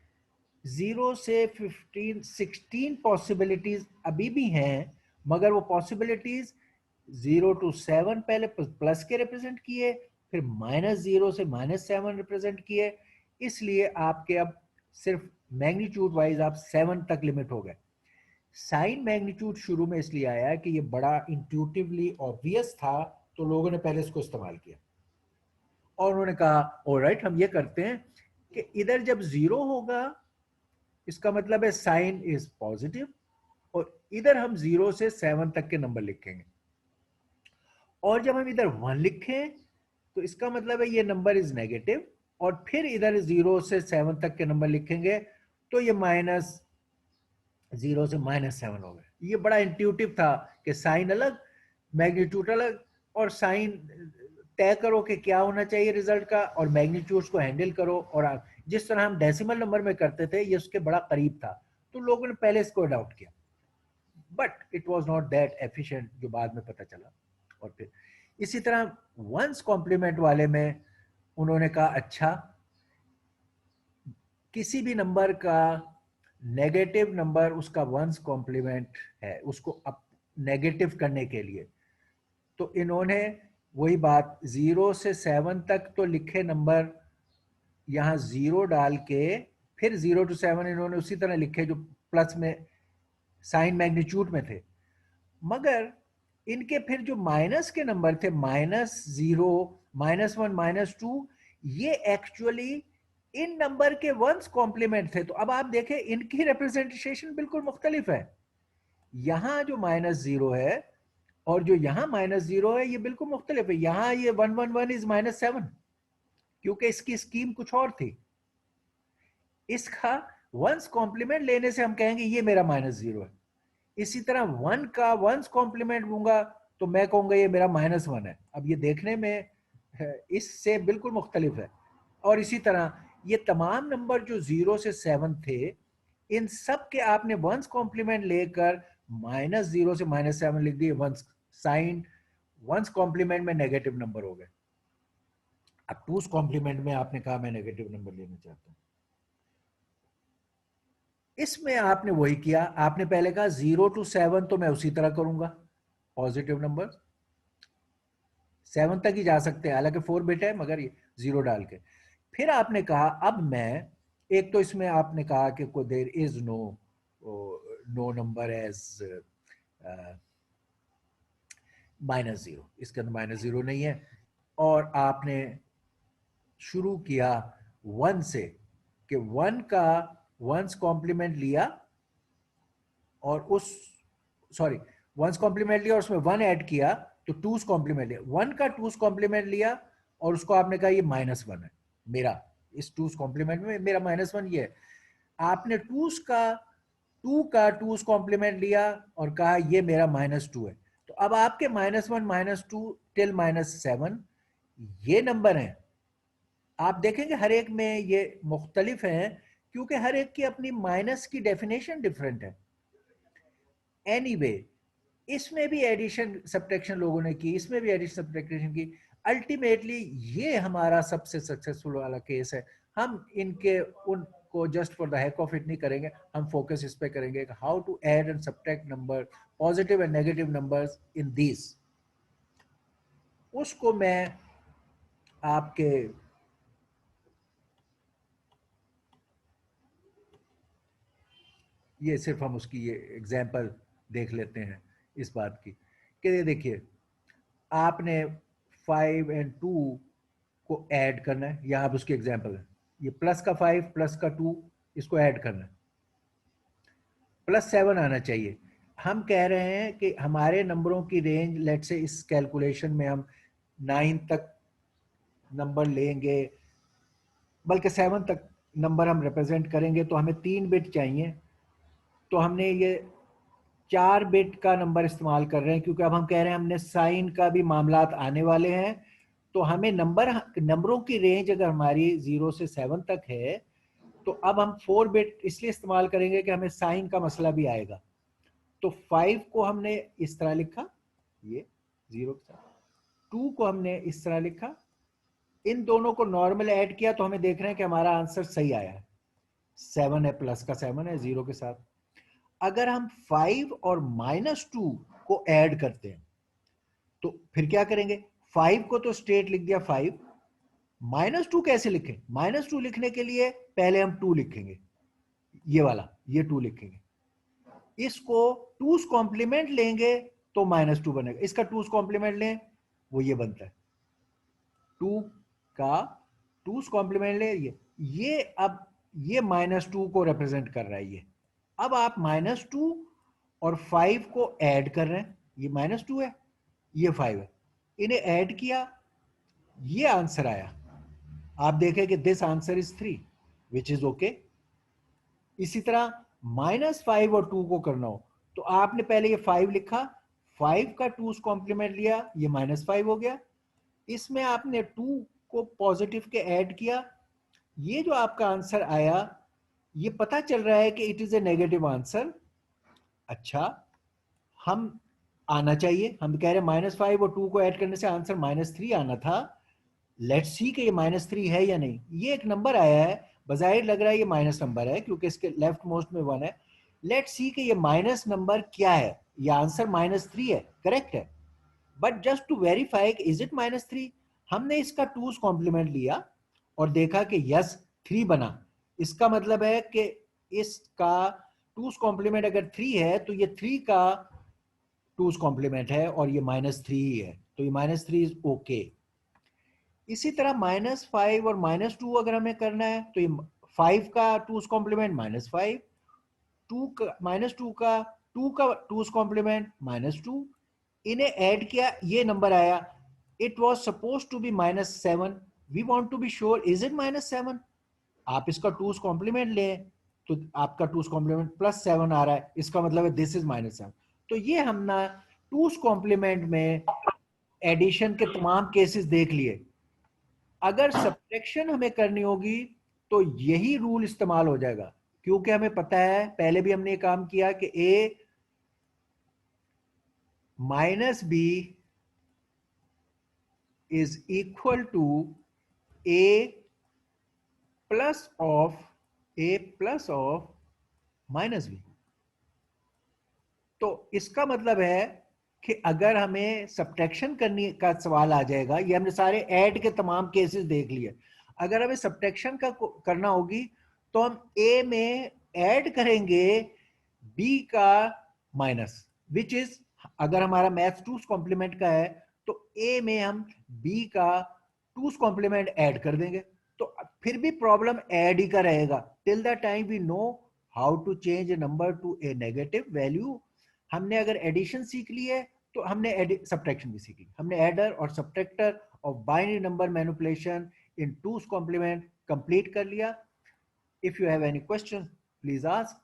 0 से 15 16 पॉसिबिलिटीज अभी भी हैं, मगर वो पॉसिबिलिटीज 0 to 7 पहले प्लस के रिप्रेजेंट किए, फिर -0 से -7 रिप्रेजेंट किए, इसलिए आपके अब सिर्फ मैग्नीट्यूड वाइज आप 7 तक लिमिट हो गए। साइन मैग्नीट्यूड शुरू में इसलिए आया कि ये बड़ा इंट्यूटिवली ऑब्वियस था, तो लोगों ने पहले इसको इस्तेमाल किया और उन्होंने कहा ऑलराइट हम ये करते हैं कि इधर जब 0 होगा इसका मतलब है साइन इज पॉजिटिव, और इधर हम 0 से 7 तक के नंबर लिखेंगे, और जब हम इधर 1 लिखें तो इसका मतलब है ये नंबर इज नेगेटिव, और फिर इधर 0 से 7 तक के नंबर लिखेंगे तो ये -0 से -7 हो गए। ये बड़ा इंट्यूटिव था कि साइन अलग मैग्नीट्यूड अलग, और साइन तय करो कि क्या होना चाहिए रिजल्ट का, और मैग्नीट्यूड्स को हैंडल करो, और जिस तरह हम डेसिमल नंबर में करते थे ये उसके बड़ा करीब था, तो लोगों ने पहले इसको अडॉप्ट किया, but it was not that efficient, जो बाद में पता चला। और फिर इसी तरह वंस कॉम्प्लीमेंट वाले में उन्होंने कहा अच्छा किसी भी नंबर का नेगेटिव नंबर उसका वंस कॉम्प्लीमेंट है, उसको अप नेगेटिव करने के लिए, तो इन्होंने वही बात 0 से 7 तक तो लिखे नंबर यहाँ 0 डाल के, फिर 0 to 7 इन्होंने उसी तरह लिखे जो प्लस में साइन मैग्नीट्यूड में थे, मगर इनके फिर जो माइनस के नंबर थे -0, -1, -2, ये एक्चुअली इन नंबर के वंस कॉम्प्लीमेंट थे। तो अब आप देखें इनकी रिप्रेजेंटेशन बिल्कुल मुख्तलिफ है। यहाँ जो -0 है और जो यहाँ -0 है ये बिल्कुल मुख्तलिफ है। यहाँ ये 111 इज -7 क्योंकि इसकी स्कीम कुछ और थी। इसका वंस कॉम्प्लीमेंट लेने से हम कहेंगे ये मेरा -0 है। इसी तरह 1 का वंस कॉम्प्लीमेंट लूंगा तो मैं कहूंगा ये मेरा -1 है। अब ये देखने में इससे बिल्कुल मुख्तलिफ है। और इसी तरह ये तमाम नंबर जो 0 से 7 थे, इन सब के आपने वंस कॉम्प्लीमेंट लेकर -0 से -7 लिख दिए। वंस साइन वंस कॉम्प्लीमेंट में नेगेटिव नंबर हो गए। अब टूस कॉम्प्लीमेंट में आपने कहा मैं नेगेटिव नंबर लेना चाहता हूं। इसमें आपने वही किया, आपने पहले कहा 0 to 7 तो मैं उसी तरह करूंगा, पॉजिटिव नंबर 7 तक ही जा सकते हैं, हालांकि 4 बिट है मगर ये 0 डाल के। फिर आपने कहा अब मैं एक तो इसमें आपने कहा कि कोई there is no number as -0, इसके अंदर -0 नहीं है। और आपने शुरू किया 1 से कि 1 का वंस कॉम्प्लीमेंट लिया और उस वंस कॉम्प्लीमेंट लिया और उसमें 1 ऐड किया तो टूस कॉम्प्लीमेंट लिया। 1 का टूस कॉम्प्लीमेंट लिया और उसको आपने कहा ये -1 है मेरा, इस टूस कॉम्प्लीमेंट में मेरा -1 ये है। आपने टू का टूस कॉम्प्लीमेंट लिया और कहा ये मेरा -2 है। तो अब आपके -1 -2 टिल -7 ये नंबर हैं। आप देखेंगे हर एक में ये मुख्तलिफ हैं क्योंकि हर एक की अपनी माइनस की डेफिनेशन डिफरेंट है। एनीवे, इसमें भी एडिशन सब्ट्रैक्शन लोगों ने की, इसमें भी एडिशन सब्ट्रैक्शन की। अल्टीमेटली ये हमारा सबसे सक्सेसफुल वाला केस है। हम इनके उनको just for the hack of it नहीं करेंगे, हम फोकस इस पे करेंगे how to add and subtract number, positive and negative numbers in this. उसको मैं आपके ये सिर्फ हम उसकी ये एग्जांपल देख लेते हैं इस बात की कि ये देखिए आपने 5 और 2 को ऐड करना है। यहाँ आप उसकी एग्जांपल है, ये प्लस का 5 प्लस का 2 इसको ऐड करना है, +7 आना चाहिए। हम कह रहे हैं कि हमारे नंबरों की रेंज लेट से इस कैलकुलेशन में हम 9 तक नंबर लेंगे, बल्कि 7 तक नंबर हम रिप्रेजेंट करेंगे तो हमें 3 बिट चाहिए। तो हमने ये 4 बिट का नंबर इस्तेमाल कर रहे हैं क्योंकि अब हम कह रहे हैं हमने साइन का भी मामलात आने वाले हैं। तो हमें नंबरों की रेंज अगर हमारी 0 से 7 तक है तो अब हम 4 बिट इसलिए इस्तेमाल करेंगे कि हमें साइन का मसला भी आएगा। तो 5 को हमने इस तरह लिखा, ये 0 के साथ, 2 को हमने इस तरह लिखा, इन दोनों को नॉर्मल ऐड किया तो हमें देख रहे हैं कि हमारा आंसर सही आया है, 7 है, प्लस का 7 है 0 के साथ। अगर हम 5 और -2 को ऐड करते हैं तो फिर क्या करेंगे, 5 को तो स्ट्रेट लिख दिया 5, -2 कैसे लिखें, -2 लिखने के लिए पहले हम 2 लिखेंगे, ये वाला, ये 2 लिखेंगे, इसको 2's कॉम्प्लीमेंट लेंगे तो -2 बनेगा, इसका 2's कॉम्प्लीमेंट लें वो ये बनता है, 2 का 2's कॉम्प्लीमेंट ले ये अब ये -2 को रिप्रेजेंट कर रहा है ये। अब आप -2 और 5 को ऐड कर रहे हैं, ये -2 है ये 5 है, इन्हें ऐड किया ये आंसर आया। आप देखें कि this answer is 3 which is okay. इसी तरह -5 और 2 को करना हो तो आपने पहले ये 5 लिखा, 5 का 2's कॉम्प्लीमेंट लिया, ये -5 हो गया, इसमें आपने 2 को पॉजिटिव के ऐड किया, ये जो आपका आंसर आया ये पता चल रहा है कि it is a negative answer. अच्छा, हम आना चाहिए, हम कह रहे हैं -5 और 2 को ऐड करने से आंसर -3 आना था। लेट्स सी कि ये -3 है या नहीं। ये एक नंबर आया है, बजाहिर लग रहा है ये माइनस नंबर है क्योंकि इसके लेफ्ट मोस्ट में 1 है। लेट्स सी कि ये माइनस नंबर क्या है, ये आंसर -3 है, करेक्ट है। But just to verify is it -3, हमने इसका 2's कॉम्प्लीमेंट लिया और देखा कि यस 3 बना। इसका मतलब है कि इसका 2's कॉम्प्लीमेंट अगर 3 है तो ये 3 का 2's कॉम्प्लीमेंट है और ये -3 ही है, तो ये -3 इज ओके। इसी तरह -5 और -2 अगर हमें करना है तो ये 5 का 2's कॉम्प्लीमेंट -5, -2 का 2 का 2's कॉम्प्लीमेंट -2, इन्हें ऐड किया, ये नंबर आया, it was suppose to be -7, we want to be sure is it -7, आप इसका 2's कॉम्प्लीमेंट लें तो आपका 2's कॉम्प्लीमेंट +7 आ रहा है, इसका मतलब है दिस इज -7। तो ये हमने 2's कॉम्प्लीमेंट में एडिशन के तमाम केसेस देख लिए। अगर सब्ट्रैक्शन हमें करनी होगी तो यही रूल इस्तेमाल हो जाएगा, क्योंकि हमें पता है, पहले भी हमने काम किया कि a - b is equal to a plus of -b। तो इसका मतलब है कि अगर हमें सब्ट्रैक्शन करने का सवाल आ जाएगा, ये हमने सारे ऐड के तमाम केसेस देख लिए, अगर हमें सब्ट्रैक्शन का करना होगी तो हम a में ऐड करेंगे b का माइनस, विच इज, अगर हमारा मैथ्स 2's कॉम्प्लीमेंट का है तो a में हम b का 2's कॉम्प्लीमेंट ऐड कर देंगे, तो फिर भी प्रॉब्लम ऐड ही का रहेगा till the time we know how to change a number to a negative value. हमने अगर एडिशन सीख ली है तो हमने सब्ट्रैक्शन भी सीख ली, हमने एडर और subtractor of binary number manipulation in 2's complement complete कर लिया। If you have any question please ask.